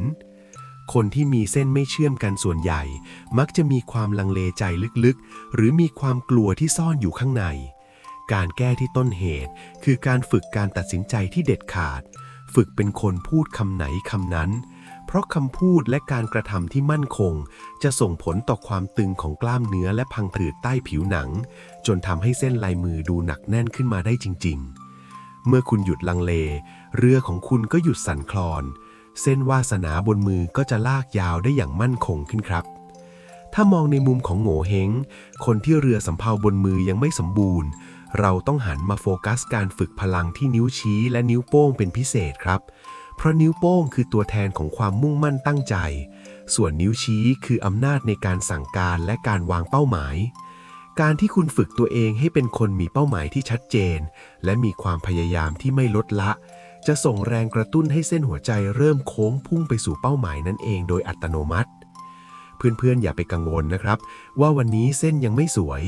S2: คนที่มีเส้นไม่เชื่อมกันส่วนใหญ่มักจะมีความลังเลใจลึกๆหรือมีความกลัวที่ซ่อนอยู่ข้างในการแก้ที่ต้นเหตุคือการฝึกการตัดสินใจที่เด็ดขาดฝึกเป็นคนพูดคำไหนคำนั้นเพราะคำพูดและการกระทำที่มั่นคงจะส่งผลต่อความตึงของกล้ามเนื้อและพังผืดใต้ผิวหนังจนทำให้เส้นลายมือดูหนักแน่นขึ้นมาได้จริงๆเมื่อคุณหยุดลังเลเรือของคุณก็หยุดสั่นคลอนเส้นวาสนาบนมือก็จะลากยาวได้อย่างมั่นคงขึ้นครับถ้ามองในมุมของโง่เฮงคนที่เรือสำเภาบนมือยังไม่สมบูรณ์เราต้องหันมาโฟกัสการฝึกพลังที่นิ้วชี้และนิ้วโป้งเป็นพิเศษครับเพราะนิ้วโป้งคือตัวแทนของความมุ่งมั่นตั้งใจส่วนนิ้วชี้คืออำนาจในการสั่งการและการวางเป้าหมาย การที่คุณฝึกตัวเองให้เป็นคนมีเป้าหมายที่ชัดเจนและมีความพยายามที่ไม่ลดละจะส่งแรงกระตุ้นให้เส้นหัวใจเริ่มโค้งพุ่งไปสู่เป้าหมายนั่นเองโดยอัตโนมัติเพื่อนๆอย่าไปกังวลนะครับว่าวันนี้เส้นยังไม่สวย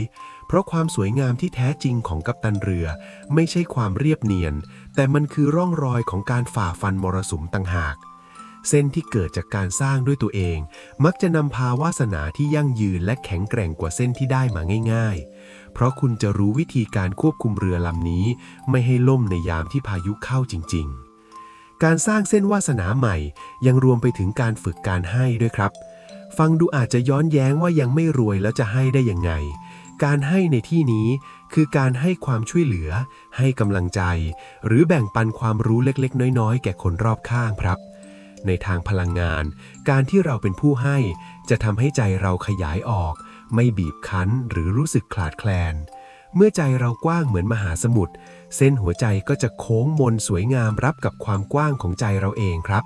S2: เพราะความสวยงามที่แท้จริงของกัปตันเรือไม่ใช่ความเรียบเนียนแต่มันคือร่องรอยของการฝ่าฟันมรสุมต่างหากเส้นที่เกิดจากการสร้างด้วยตัวเองมักจะนำพาวาสนาที่ยั่งยืนและแข็งแกร่งกว่าเส้นที่ได้มาง่ายๆเพราะคุณจะรู้วิธีการควบคุมเรือลำนี้ไม่ให้ล่มในยามที่พายุเข้าจริงๆการสร้างเส้นวาสนาใหม่ยังรวมไปถึงการฝึกการให้ด้วยครับฟังดูอาจจะย้อนแย้งว่ายังไม่รวยแล้วจะให้ได้ยังไงการให้ในที่นี้คือการให้ความช่วยเหลือให้กำลังใจหรือแบ่งปันความรู้เล็กๆน้อยๆแก่คนรอบข้างครับในทางพลังงานการที่เราเป็นผู้ให้จะทำให้ใจเราขยายออกไม่บีบคั้นหรือรู้สึกขาดแคลนเมื่อใจเรากว้างเหมือนมหาสมุทรเส้นหัวใจก็จะโค้งมนสวยงามรับกับความกว้างของใจเราเองครับ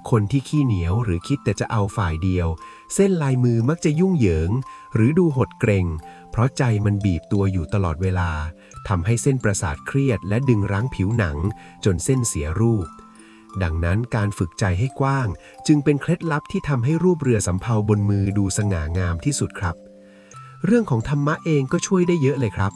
S2: คนที่ขี้เหนียวหรือคิดแต่จะเอาฝ่ายเดียวเส้นลายมือมักจะยุ่งเหยิงหรือดูหดเกรงเพราะใจมันบีบตัวอยู่ตลอดเวลาทำให้เส้นประสาทเครียดและดึงรั้งผิวหนังจนเส้นเสียรูปดังนั้นการฝึกใจให้กว้างจึงเป็นเคล็ดลับที่ทำให้รูปเรือสำเภาบนมือดูสง่างามที่สุดครับเรื่องของธรรมะเองก็ช่วยได้เยอะเลยครับ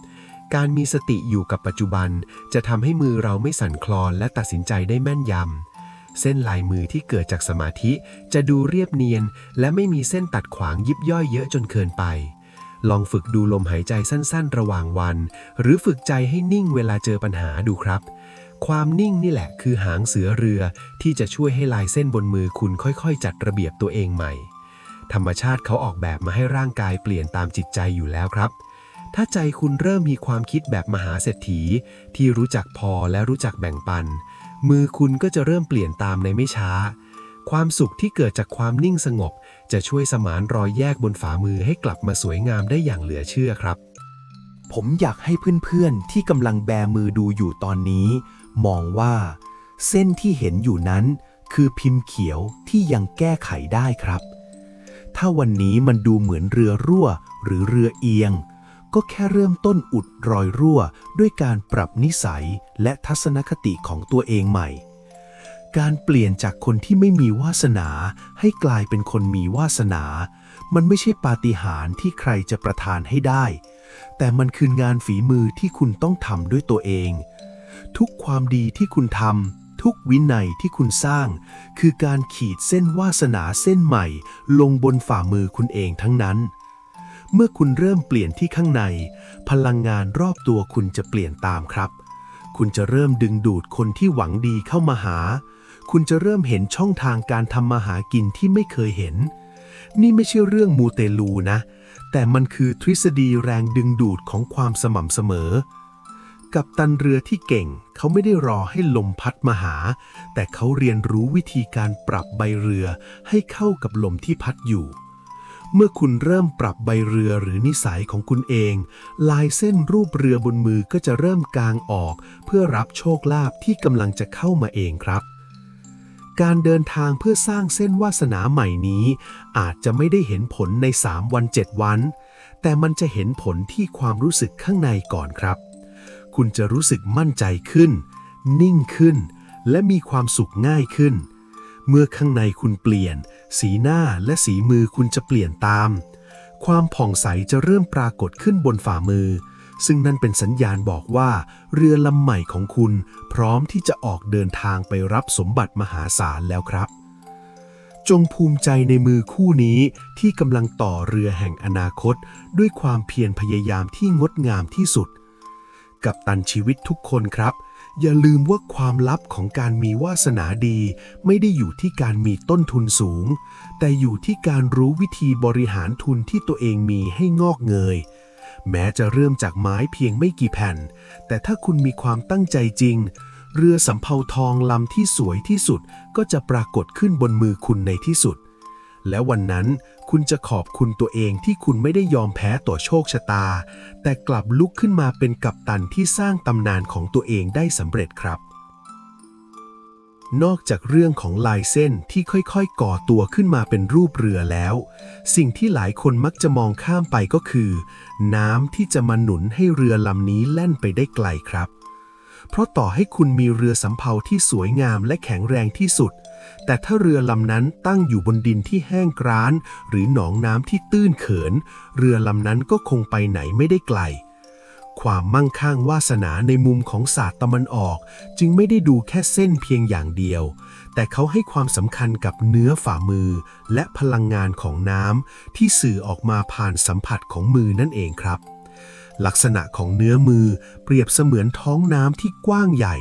S2: การมีสติอยู่กับปัจจุบันจะทำให้มือเราไม่สั่นคลอนและตัดสินใจได้แม่นยำเส้นลายมือที่เกิดจากสมาธิจะดูเรียบเนียนและไม่มีเส้นตัดขวางยิบย่อยเยอะจนเกินไปลองฝึกดูลมหายใจสั้นๆระหว่างวันหรือฝึกใจให้นิ่งเวลาเจอปัญหาดูครับความนิ่งนี่แหละคือหางเสือเรือที่จะช่วยให้ลายเส้นบนมือคุณค่อยๆจัดระเบียบตัวเองใหม่ธรรมชาติเขาออกแบบมาให้ร่างกายเปลี่ยนตามจิตใจอยู่แล้วครับถ้าใจคุณเริ่มมีความคิดแบบมหาเศรษฐีที่รู้จักพอและรู้จักแบ่งปันมือคุณก็จะเริ่มเปลี่ยนตามในไม่ช้าความสุขที่เกิดจากความนิ่งสงบจะช่วยสมานรอยแยกบนฝ่ามือให้กลับมาสวยงามได้อย่างเหลือเชื่อครับ
S3: ผมอยากให้เพื่อนๆที่กำลังแบมือดูอยู่ตอนนี้มองว่าเส้นที่เห็นอยู่นั้นคือพิมพ์เขียวที่ยังแก้ไขได้ครับถ้าวันนี้มันดูเหมือนเรือรั่วหรือเรือเอียงก็แค่เริ่มต้นอุดรอยรั่วด้วยการปรับนิสัยและทัศนคติของตัวเองใหม่การเปลี่ยนจากคนที่ไม่มีวาสนาให้กลายเป็นคนมีวาสนามันไม่ใช่ปาฏิหาริย์ที่ใครจะประทานให้ได้แต่มันคืองานฝีมือที่คุณต้องทำด้วยตัวเองทุกความดีที่คุณทำทุกวินัยที่คุณสร้างคือการขีดเส้นวาสนาเส้นใหม่ลงบนฝ่ามือคุณเองทั้งนั้นเมื่อคุณเริ่มเปลี่ยนที่ข้างในพลังงานรอบตัวคุณจะเปลี่ยนตามครับคุณจะเริ่มดึงดูดคนที่หวังดีเข้ามาหาคุณจะเริ่มเห็นช่องทางการทำมาหากินที่ไม่เคยเห็นนี่ไม่ใช่เรื่องมูเตลูนะแต่มันคือทฤษฎีแรงดึงดูดของความสม่ำเสมอกัปตันเรือที่เก่งเขาไม่ได้รอให้ลมพัดมาหาแต่เขาเรียนรู้วิธีการปรับใบเรือให้เข้ากับลมที่พัดอยู่เมื่อคุณเริ่มปรับใบเรือหรือนิสัยของคุณเองลายเส้นรูปเรือบนมือก็จะเริ่มกางออกเพื่อรับโชคลาภที่กำลังจะเข้ามาเองครับการเดินทางเพื่อสร้างเส้นวาสนาใหม่นี้อาจจะไม่ได้เห็นผลใน3 วัน 7 วันแต่มันจะเห็นผลที่ความรู้สึกข้างในก่อนครับคุณจะรู้สึกมั่นใจขึ้นนิ่งขึ้นและมีความสุขง่ายขึ้นเมื่อข้างในคุณเปลี่ยนสีหน้าและสีมือคุณจะเปลี่ยนตามความผ่องใสจะเริ่มปรากฏขึ้นบนฝ่ามือซึ่งนั่นเป็นสัญญาณบอกว่าเรือลำใหม่ของคุณพร้อมที่จะออกเดินทางไปรับสมบัติมหาศาลแล้วครับจงภูมิใจในมือคู่นี้ที่กำลังต่อเรือแห่งอนาคตด้วยความเพียรพยายามที่งดงามที่สุดกัปตันชีวิตทุกคนครับอย่าลืมว่าความลับของการมีวาสนาดีไม่ได้อยู่ที่การมีต้นทุนสูงแต่อยู่ที่การรู้วิธีบริหารทุนที่ตัวเองมีให้งอกเงยแม้จะเริ่มจากไม้เพียงไม่กี่แผ่นแต่ถ้าคุณมีความตั้งใจจริงเรือสำเภาทองลำที่สวยที่สุดก็จะปรากฏขึ้นบนมือคุณในที่สุดและวันนั้นคุณจะขอบคุณตัวเองที่คุณไม่ได้ยอมแพ้ต่อโชคชะตาแต่กลับลุกขึ้นมาเป็นกัปตันที่สร้างตำนานของตัวเองได้สำเร็จครับ
S2: นอกจากเรื่องของลายเส้นที่ค่อยๆก่อตัวขึ้นมาเป็นรูปเรือแล้ว สิ่งที่หลายคนมักจะมองข้ามไปก็คือ น้ำที่จะมาหนุนให้เรือลำนี้แล่นไปได้ไกลครับ เพราะต่อให้คุณมีเรือสำเภาที่สวยงามและแข็งแรงที่สุด แต่ถ้าเรือลำนั้นตั้งอยู่บนดินที่แห้งกร้านหรือหนองน้ำที่ตื้นเขิน เรือลำนั้นก็คงไปไหนไม่ได้ไกล ความมั่งคั่งวาสนาในมุมของศาสตร์ตะวันออกจึงไม่ได้ดูแค่เส้นเพียงอย่างเดียว แต่เขาให้ความสำคัญกับเนื้อฝ่ามือและพลังงานของน้ำที่สื่อออกมาผ่านสัมผัสของมือนั่นเองครับ ลักษณะของเนื้อมือเปรียบเสมือนท้องน้ำที่กว้างใหญ่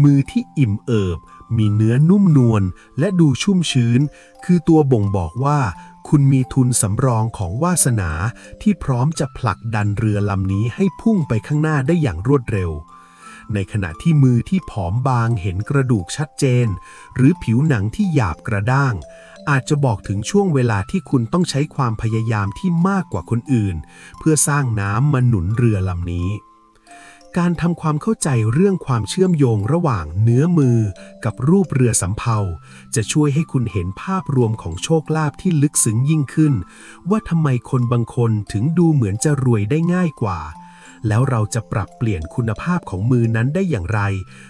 S2: มือที่อิ่มเอิบมีเนื้อนุ่มนวลและดูชุ่มชื้นคือตัวบ่งบอกว่าคุณมีทุนสำรองของวาสนาที่พร้อมจะผลักดันเรือลำนี้ให้พุ่งไปข้างหน้าได้อย่างรวดเร็ว ในขณะที่มือที่ผอมบางเห็นกระดูกชัดเจนหรือผิวหนังที่หยาบกระด้างอาจจะบอกถึงช่วงเวลาที่คุณต้องใช้ความพยายามที่มากกว่าคนอื่นเพื่อสร้างน้ำมาหนุนเรือลำนี้การทำความเข้าใจเรื่องความเชื่อมโยงระหว่างเนื้อมือกับรูปเรือสำเภาจะช่วยให้คุณเห็นภาพรวมของโชคลาภที่ลึกซึ้งยิ่งขึ้นว่าทำไมคนบางคนถึงดูเหมือนจะรวยได้ง่ายกว่าแล้วเราจะปรับเปลี่ยนคุณภาพของมือนั้นได้อย่างไร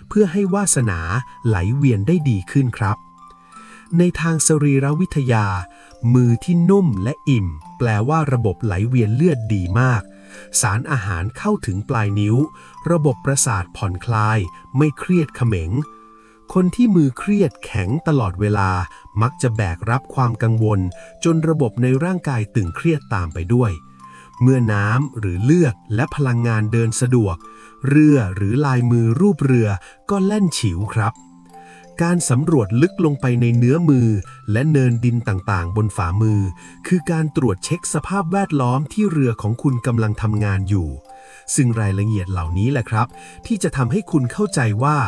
S2: เพื่อให้วาสนาไหลเวียนได้ดีขึ้นครับในทางสรีรวิทยามือที่นุ่มและอิ่มแปลว่าระบบไหลเวียนเลือดดีมากสารอาหารเข้าถึงปลายนิ้วระบบประสาทผ่อนคลายไม่เครียดเขม็งคนที่มือเครียดแข็งตลอดเวลามักจะแบกรับความกังวลจนระบบในร่างกายตึงเครียดตามไปด้วยเมื่อน้ำหรือเลือดและพลังงานเดินสะดวกเรือหรือลายมือรูปเรือก็แล่นฉิวครับการสำรวจลึกลงไปในเนื้อมือและเนินดินต่างๆบนฝ่ามือคือการตรวจเช็คสภาพแวดล้อมที่เรือของคุณกำลังทำงานอยู่ซึ่งรายละเอียดเหล่านี้แหละครับที่จะทำให้คุณเข้าใจว่า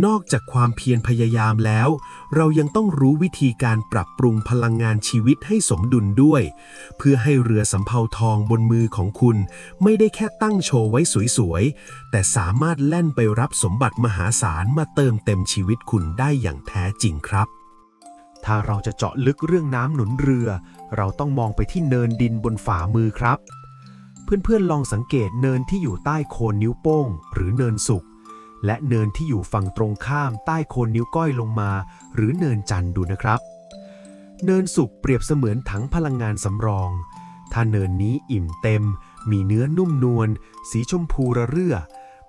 S2: นอกจากความเพียรพยายามแล้วเรายังต้องรู้วิธีการปรับปรุงพลังงานชีวิตให้สมดุลด้วยเพื่อให้เรือสำเภาทองบนมือของคุณไม่ได้แค่ตั้งโชว์ไว้สวยๆแต่สามารถแล่นไปรับสมบัติมหาศาลมาเติมเต็มชีวิตคุณได้อย่างแท้จริงครับถ้าเราจะเจาะลึกเรื่องน้ำหนุนเรือเราต้องมองไปที่เนินดินบนฝ่ามือครับเพื่อนๆลองสังเกตเนินที่อยู่ใต้โคนนิ้วโป้งหรือเนินสุกและเนินที่อยู่ฝั่งตรงข้ามใต้โคนนิ้วก้อยลงมาหรือเนินจันทร์ดูนะครับเนินสุกเปรียบเสมือนถังพลังงานสำรองถ้าเนินนี้อิ่มเต็มมีเนื้อนุ่มนวลสีชมพูระเรื่อ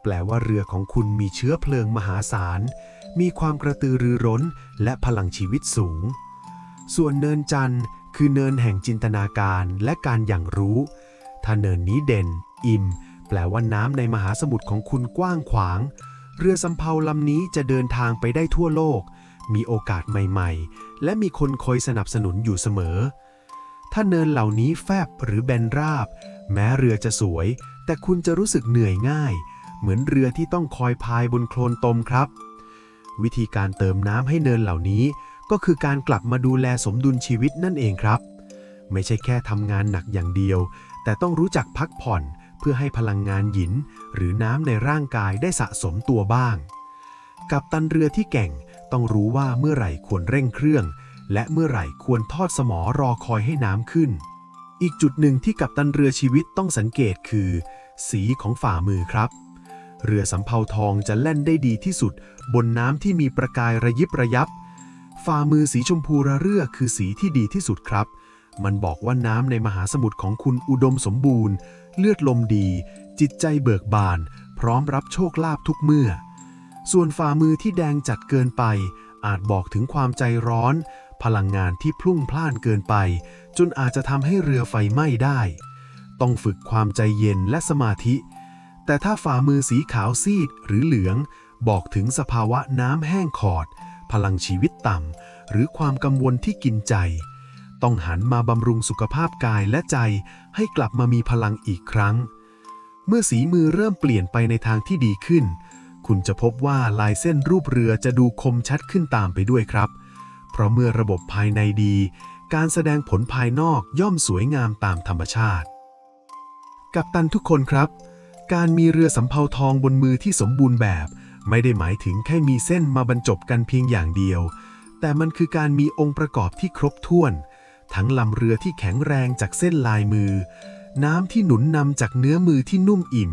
S2: แปลว่าเรือของคุณมีเชื้อเพลิงมหาศาลมีความกระตือรือร้นและพลังชีวิตสูงส่วนเนินจันทร์คือเนินแห่งจินตนาการและการอย่างรู้ถ้าเนินนี้เด่นอิ่มแปลว่าน้ำในมหาสมุทรของคุณกว้างขวางเรือสำเภาลำนี้จะเดินทางไปได้ทั่วโลกมีโอกาสใหม่ๆและมีคนคอยสนับสนุนอยู่เสมอถ้าเนินเหล่านี้แฟบหรือแบนราบแม้เรือจะสวยแต่คุณจะรู้สึกเหนื่อยง่ายเหมือนเรือที่ต้องคอยพายบนโคลนตมครับวิธีการเติมน้ำให้เนินเหล่านี้ก็คือการกลับมาดูแลสมดุลชีวิตนั่นเองครับไม่ใช่แค่ทำงานหนักอย่างเดียวแต่ต้องรู้จักพักผ่อนเพื่อให้พลังงานหยินหรือน้ำในร่างกายได้สะสมตัวบ้างกัปตันเรือที่เก่งต้องรู้ว่าเมื่อไหร่ควรเร่งเครื่องและเมื่อไหร่ควรทอดสมอรอคอยให้น้ำขึ้นอีกจุดหนึ่งที่กัปตันเรือชีวิตต้องสังเกตคือสีของฝ่ามือครับเรือสำเภาทองจะแล่นได้ดีที่สุดบนน้ำที่มีประกายระยิบระยับฝ่ามือสีชมพูระเรื่อคือสีที่ดีที่สุดครับมันบอกว่าน้ำในมหาสมุทรของคุณอุดมสมบูรณ์เลือดลมดีจิตใจเบิกบานพร้อมรับโชคลาภทุกเมื่อส่วนฝ่ามือที่แดงจัดเกินไปอาจบอกถึงความใจร้อนพลังงานที่พลุ่งพล่านเกินไปจนอาจจะทำให้เรือไฟไหม้ได้ต้องฝึกความใจเย็นและสมาธิแต่ถ้าฝ่ามือสีขาวซีดหรือเหลืองบอกถึงสภาวะน้ำแห้งขอดพลังชีวิตต่ำหรือความกังวลที่กินใจต้องหันมาบำรุงสุขภาพกายและใจให้กลับมามีพลังอีกครั้งเมื่อสีมือเริ่มเปลี่ยนไปในทางที่ดีขึ้นคุณจะพบว่าลายเส้นรูปเรือจะดูคมชัดขึ้นตามไปด้วยครับเพราะเมื่อระบบภายในดีการแสดงผลภายนอกย่อมสวยงามตามธรรมชาติกัปตันทุกคนครับการมีเรือสำเภาทองบนมือที่สมบูรณ์แบบ ไม่ได้หมายถึงแค่มีเส้นมาบรรจบกันเพียงอย่างเดียวแต่มันคือการมีองค์ประกอบที่ครบถ้วนทั้งลำเรือที่แข็งแรงจากเส้นลายมือน้ำที่หนุนนำจากเนื้อมือที่นุ่มอิ่ม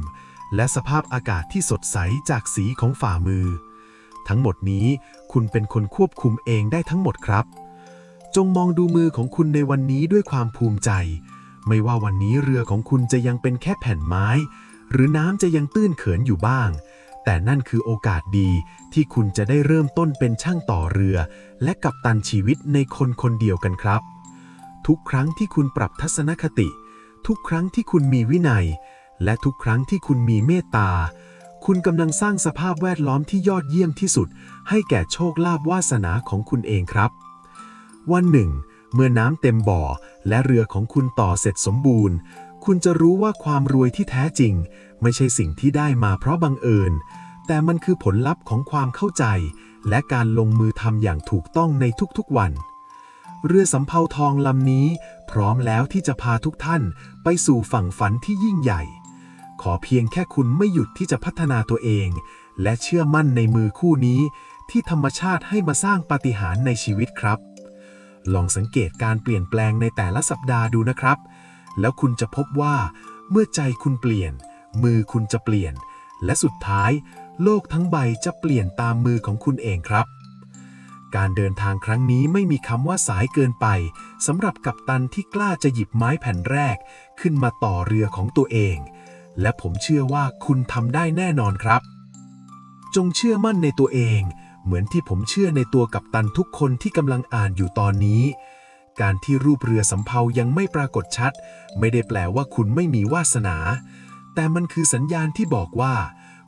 S2: และสภาพอากาศที่สดใสจากสีของฝ่ามือทั้งหมดนี้คุณเป็นคนควบคุมเองได้ทั้งหมดครับจงมองดูมือของคุณในวันนี้ด้วยความภูมิใจไม่ว่าวันนี้เรือของคุณจะยังเป็นแค่แผ่นไม้หรือน้ำจะยังตื้นเขินอยู่บ้างแต่นั่นคือโอกาสดีที่คุณจะได้เริ่มต้นเป็นช่างต่อเรือและกัปตันชีวิตในคนคนเดียวกันครับทุกครั้งที่คุณปรับทัศนคติทุกครั้งที่คุณมีวินัยและทุกครั้งที่คุณมีเมตตาคุณกำลังสร้างสภาพแวดล้อมที่ยอดเยี่ยมที่สุดให้แก่โชคลาภวาสนาของคุณเองครับวันหนึ่งเมื่อน้ำเต็มบ่อและเรือของคุณต่อเสร็จสมบูรณ์คุณจะรู้ว่าความรวยที่แท้จริงไม่ใช่สิ่งที่ได้มาเพราะบังเอิญแต่มันคือผลลัพธ์ของความเข้าใจและการลงมือทำอย่างถูกต้องในทุกๆวันเรือสำเภาทองลำนี้พร้อมแล้วที่จะพาทุกท่านไปสู่ฝั่งฝันที่ยิ่งใหญ่ขอเพียงแค่คุณไม่หยุดที่จะพัฒนาตัวเองและเชื่อมั่นในมือคู่นี้ที่ธรรมชาติให้มาสร้างปาฏิหาริย์ในชีวิตครับลองสังเกตการเปลี่ยนแปลงในแต่ละสัปดาห์ดูนะครับแล้วคุณจะพบว่าเมื่อใจคุณเปลี่ยนมือคุณจะเปลี่ยนและสุดท้ายโลกทั้งใบจะเปลี่ยนตามมือของคุณเองครับการเดินทางครั้งนี้ไม่มีคำว่าสายเกินไปสำหรับกัปตันที่กล้าจะหยิบไม้แผ่นแรกขึ้นมาต่อเรือของตัวเองและผมเชื่อว่าคุณทำได้แน่นอนครับจงเชื่อมั่นในตัวเองเหมือนที่ผมเชื่อในตัวกัปตันทุกคนที่กำลังอ่านอยู่ตอนนี้การที่รูปเรือสำเภายังไม่ปรากฏชัดไม่ได้แปลว่าคุณไม่มีวาสนาแต่มันคือสัญญาณที่บอกว่า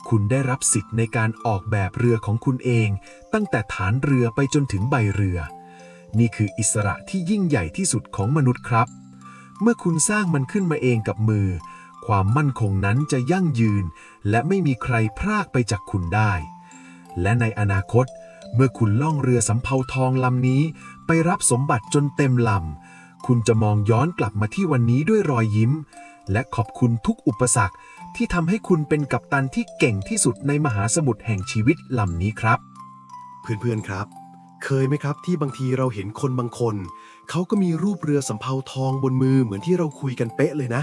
S2: คุณได้รับสิทธิ์ในการออกแบบเรือของคุณเองตั้งแต่ฐานเรือไปจนถึงใบเรือนี่คืออิสระที่ยิ่งใหญ่ที่สุดของมนุษย์ครับเมื่อคุณสร้างมันขึ้นมาเองกับมือความมั่นคงนั้นจะยั่งยืนและไม่มีใครพรากไปจากคุณได้และในอนาคตเมื่อคุณล่องเรือสำเภาทองลำนี้ไปรับสมบัติจนเต็มลำคุณจะมองย้อนกลับมาที่วันนี้ด้วยรอยยิ้มและขอบคุณทุกอุปสรรคที่ทำให้คุณเป็นกัปตันที่เก่งที่สุดในมหาสมุทรแห่งชีวิตลำนี้ครับ
S3: เพื่อนๆครับเคยไหมครับที่บางทีเราเห็นคนบางคนเขาก็มีรูปเรือสำเภาทองบนมือเหมือนที่เราคุยกันเป๊ะเลยนะ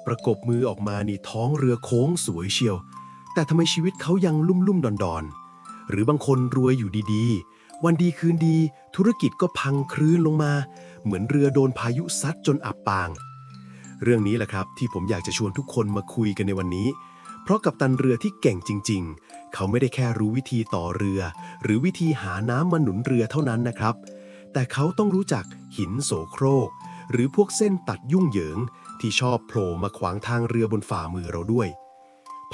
S3: ประกบมือออกมานี่ท้องเรือโค้งสวยเชียวแต่ทำไมชีวิตเขายังลุ่มๆดอนๆหรือบางคนรวยอยู่ดีๆวันดีคืนดีธุรกิจก็พังคลื่นลงมาเหมือนเรือโดนพายุซัดจนอับปางเรื่องนี้แหละครับที่ผมอยากจะชวนทุกคนมาคุยกันในวันนี้เพราะกัปตันเรือที่เก่งจริงๆเขาไม่ได้แค่รู้วิธีต่อเรือหรือวิธีหาน้ำมาหนุนเรือเท่านั้นนะครับแต่เขาต้องรู้จักหินโสโครกหรือพวกเส้นตัดยุ่งเหยิงที่ชอบโผล่มาขวางทางเรือบนฝ่ามือเราด้วย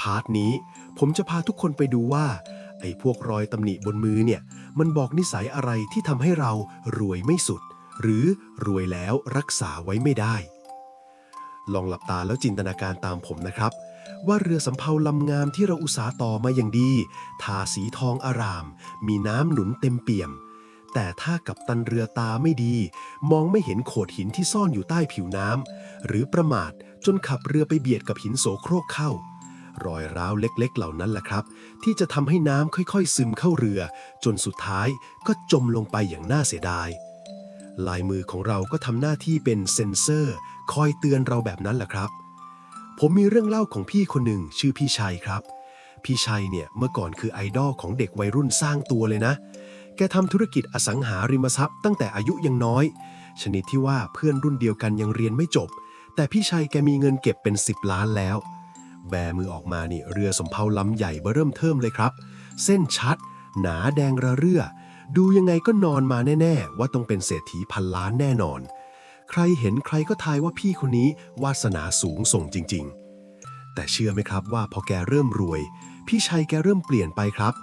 S3: พาร์ทนี้ผมจะพาทุกคนไปดูว่าไอ้พวกรอยตำหนิบนมือเนี่ยมันบอกนิสัยอะไรที่ทำให้เรารวยไม่สุดหรือรวยแล้วรักษาไว้ไม่ได้ลองหลับตาแล้วจินตนาการตามผมนะครับว่าเรือสำเภาลำงามที่เราอุตสาห์ต่อมาอย่างดีทาสีทองอารามมีน้ำหนุนเต็มเปี่ยมแต่ถ้ากัปตันเรือตาไม่ดีมองไม่เห็นโขดหินที่ซ่อนอยู่ใต้ผิวน้ำหรือประมาทจนขับเรือไปเบียดกับหินโสโครกเข้ารอยร้าวเล็กๆเหล่านั้นแหละครับที่จะทำให้น้ำค่อยๆซึมเข้าเรือจนสุดท้ายก็จมลงไปอย่างน่าเสียดายลายมือของเราก็ทำหน้าที่เป็นเซ็นเซอร์คอยเตือนเราแบบนั้นแหละครับผมมีเรื่องเล่าของพี่คนหนึ่งชื่อพี่ชัยครับพี่ชัยเนี่ยเมื่อก่อนคือไอดอลของเด็กวัยรุ่นสร้างตัวเลยนะแกทำธุรกิจอสังหาริมทรัพย์ตั้งแต่อายุยังน้อยชนิดที่ว่าเพื่อนรุ่นเดียวกันยังเรียนไม่จบแต่พี่ชัยแกมีเงินเก็บเป็น10 ล้านแล้วแบมือออกมานี่เรือสำเภาลำใหญ่เบ้อเริ่มเทิ่มเลยครับเส้นชัดหนาแดงระเรื่อดูยังไงก็นอนมาแน่ๆว่าต้องเป็นเศรษฐีพันล้านแน่นอนใครเห็นใครก็ทายว่าพี่คนนี้วาสนาสูงส่งจริงๆแต่เชื่อไหมครับว่าพอแกเริ่มรวยพี่ชัยแกเริ่มเปลี่ยนไปครับ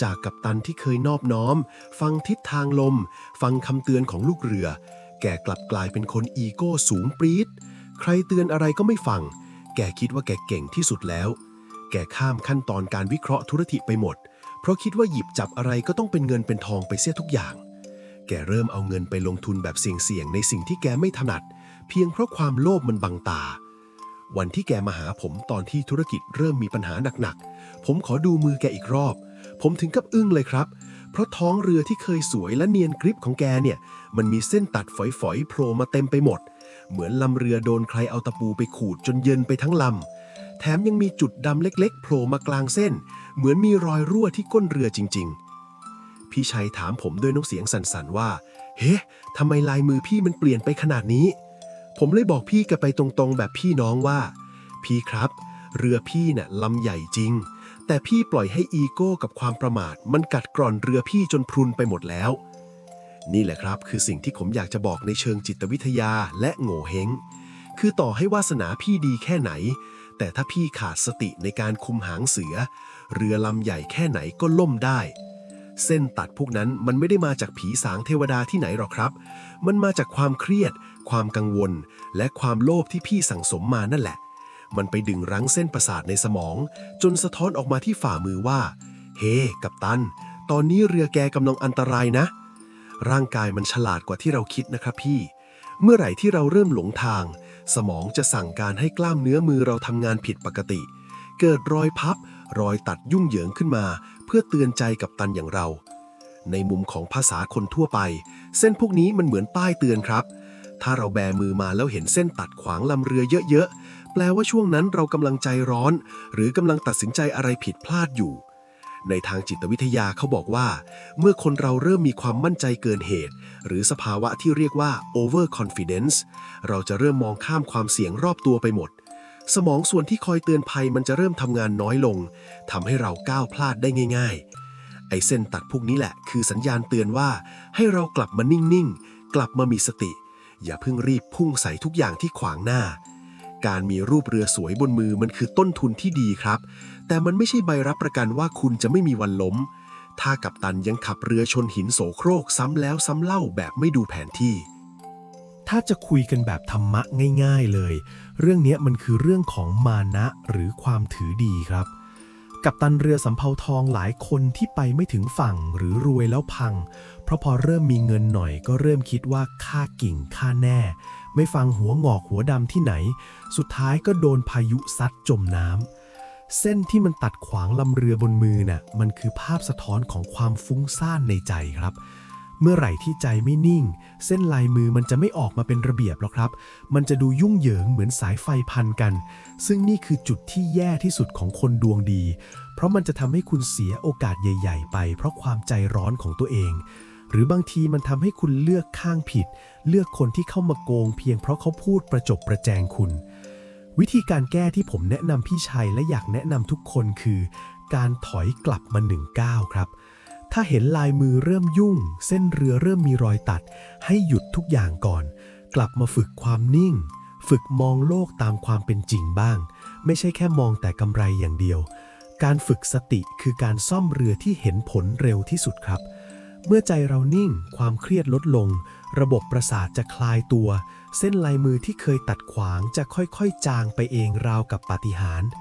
S3: จากกัปตันที่เคยนอบน้อมฟังทิศทางลมฟังคำเตือนของลูกเรือแกกลับกลายเป็นคนอีโก้สูงปรี๊ดใครเตือนอะไรก็ไม่ฟังแกคิดว่าแกเก่งที่สุดแล้วแกข้ามขั้นตอนการวิเคราะห์ธุรกิจไปหมดเพราะคิดว่าหยิบจับอะไรก็ต้องเป็นเงินเป็นทองไปเสียทุกอย่างแกเริ่มเอาเงินไปลงทุนแบบเสี่ยงๆในสิ่งที่แกไม่ถนัดเพียงเพราะความโลภมันบังตาวันที่แกมาหาผมตอนที่ธุรกิจเริ่มมีปัญหาหนักๆผมขอดูมือแกอีกรอบ
S2: ผมถึงกับอึ้งเลยครับเพราะท้องเรือที่เคยสวยและเนียนกริบของแกเนี่ยมันมีเส้นตัดฝอยๆโผล่มาเต็มไปหมดเหมือนลำเรือโดนใครเอาตะปูไปขูดจนเยินไปทั้งลำแถมยังมีจุดดำเล็กๆโผล่มากลางเส้นเหมือนมีรอยรั่วที่ก้นเรือจริงๆพี่ชัยถามผมด้วยน้ำเสียงสั่นๆว่าเฮ้ทำไมลายมือพี่มันเปลี่ยนไปขนาดนี้ผมเลยบอกพี่กันไปตรงๆแบบพี่น้องว่าพี่ครับเรือพี่น่ะลำใหญ่จริงแต่พี่ปล่อยให้อีโก้กับความประมาทมันกัดกร่อนเรือพี่จนพรุนไปหมดแล้วนี่แหละครับคือสิ่งที่ผมอยากจะบอกในเชิงจิตวิทยาและโง่เฮงคือต่อให้วาสนาพี่ดีแค่ไหนแต่ถ้าพี่ขาดสติในการคุมหางเสือเรือลำใหญ่แค่ไหนก็ล่มได้เส้นตัดพวกนั้นมันไม่ได้มาจากผีสางเทวดาที่ไหนหรอกครับมันมาจากความเครียดความกังวลและความโลภที่พี่สั่งสมมานั่นแหละมันไปดึงรั้งเส้นประสาทในสมองจนสะท้อนออกมาที่ฝ่ามือว่าเฮ้กัปตันตอนนี้เรือแกกำลังอันตรายนะร่างกายมันฉลาดกว่าที่เราคิดนะครับพี่เมื่อไหร่ที่เราเริ่มหลงทางสมองจะสั่งการให้กล้ามเนื้อมือเราทำงานผิดปกติเกิดรอยพับรอยตัดยุ่งเหยิงขึ้นมาเพื่อเตือนใจกัปตันอย่างเราในมุมของภาษาคนทั่วไปเส้นพวกนี้มันเหมือนป้ายเตือนครับถ้าเราแบมือมาแล้วเห็นเส้นตัดขวางลำเรือเยอะๆแปลว่าช่วงนั้นเรากำลังใจร้อนหรือกำลังตัดสินใจอะไรผิดพลาดอยู่ในทางจิตวิทยาเขาบอกว่าเมื่อคนเราเริ่มมีความมั่นใจเกินเหตุหรือสภาวะที่เรียกว่า over confidence เราจะเริ่มมองข้ามความเสี่ยงรอบตัวไปหมดสมองส่วนที่คอยเตือนภัยมันจะเริ่มทำงานน้อยลงทำให้เราก้าวพลาดได้ง่ายๆไอ้เส้นตัดพวกนี้แหละคือสัญญาณเตือนว่าให้เรากลับมานิ่งๆกลับมามีสติอย่าเพิ่งรีบพุ่งใส่ทุกอย่างที่ขวางหน้าการมีรูปเรือสวยบนมือมันคือต้นทุนที่ดีครับแต่มันไม่ใช่ใบรับประกันว่าคุณจะไม่มีวันล้มถ้ากัปตันยังขับเรือชนหินโสโครกซ้ำแล้วซ้ำเล่าแบบไม่ดูแผนที่
S3: ถ้าจะคุยกันแบบธรรมะง่ายๆเลยเรื่องนี้มันคือเรื่องของมานะหรือความถือดีครับกัปตันเรือสำเภาทองหลายคนที่ไปไม่ถึงฝั่งหรือรวยแล้วพังเพราะพอเริ่มมีเงินหน่อยก็เริ่มคิดว่าค่ากิ่งค่าแน่ไม่ฟังหัวงอกหัวดำที่ไหนสุดท้ายก็โดนพายุซัดจมน้ำเส้นที่มันตัดขวางลำเรือบนมือน่ะมันคือภาพสะท้อนของความฟุ้งซ่านในใจครับเมื่อไหร่ที่ใจไม่นิ่งเส้นลายมือมันจะไม่ออกมาเป็นระเบียบหรอกครับมันจะดูยุ่งเหยิงเหมือนสายไฟพันกันซึ่งนี่คือจุดที่แย่ที่สุดของคนดวงดีเพราะมันจะทำให้คุณเสียโอกาสใหญ่ๆไปเพราะความใจร้อนของตัวเองหรือบางทีมันทำให้คุณเลือกข้างผิดเลือกคนที่เข้ามาโกงเพียงเพราะเขาพูดประจบประแจงคุณวิธีการแก้ที่ผมแนะนำพี่ชัยและอยากแนะนำทุกคนคือการถอยกลับมา1 ก้าวครับถ้าเห็นลายมือเริ่มยุ่งเส้นเรือเริ่มมีรอยตัดให้หยุดทุกอย่างก่อนกลับมาฝึกความนิ่งฝึกมองโลกตามความเป็นจริงบ้างไม่ใช่แค่มองแต่กำไรอย่างเดียวการฝึกสติคือการซ่อมเรือที่เห็นผลเร็วที่สุดครับเมื่อใจเรานิ่งความเครียดลดลงระบบประสาทจะคลายตัวเส้นลายมือที่เคยตัดขวางจะค่อยๆจางไปเองราวกับปาฏิหาริย์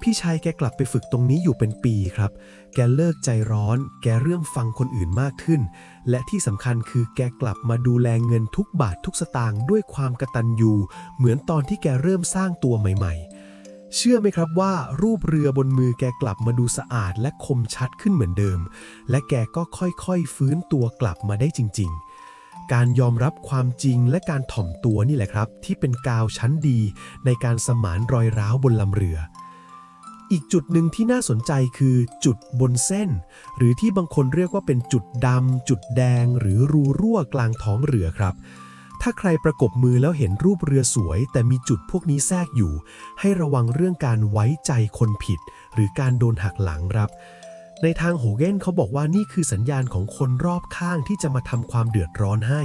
S3: พี่ชัยแกกลับไปฝึกตรงนี้อยู่เป็นปีครับแกเลิกใจร้อนแกเริ่มฟังคนอื่นมากขึ้นและที่สำคัญคือแกกลับมาดูแลเงินทุกบาททุกสตางค์ด้วยความกตัญญูเหมือนตอนที่แกเริ่มสร้างตัวใหม่ๆเชื่อไหมครับว่ารูปเรือบนมือแกกลับมาดูสะอาดและคมชัดขึ้นเหมือนเดิมและแกก็ค่อยๆฟื้นตัวกลับมาได้จริงๆการยอมรับความจริงและการถ่อมตัวนี่แหละครับที่เป็นกาวชั้นดีในการสมานรอยร้าวบนลำเรืออีกจุดหนึ่งที่น่าสนใจคือจุดบนเส้นหรือที่บางคนเรียกว่าเป็นจุดดำจุดแดงหรือรูรั่วกลางท้องเรือครับถ้าใครประกบมือแล้วเห็นรูปเรือสวยแต่มีจุดพวกนี้แทรกอยู่ให้ระวังเรื่องการไว้ใจคนผิดหรือการโดนหักหลังครับในทางโฮเกนเขาบอกว่านี่คือสัญญาณของคนรอบข้างที่จะมาทำความเดือดร้อนให้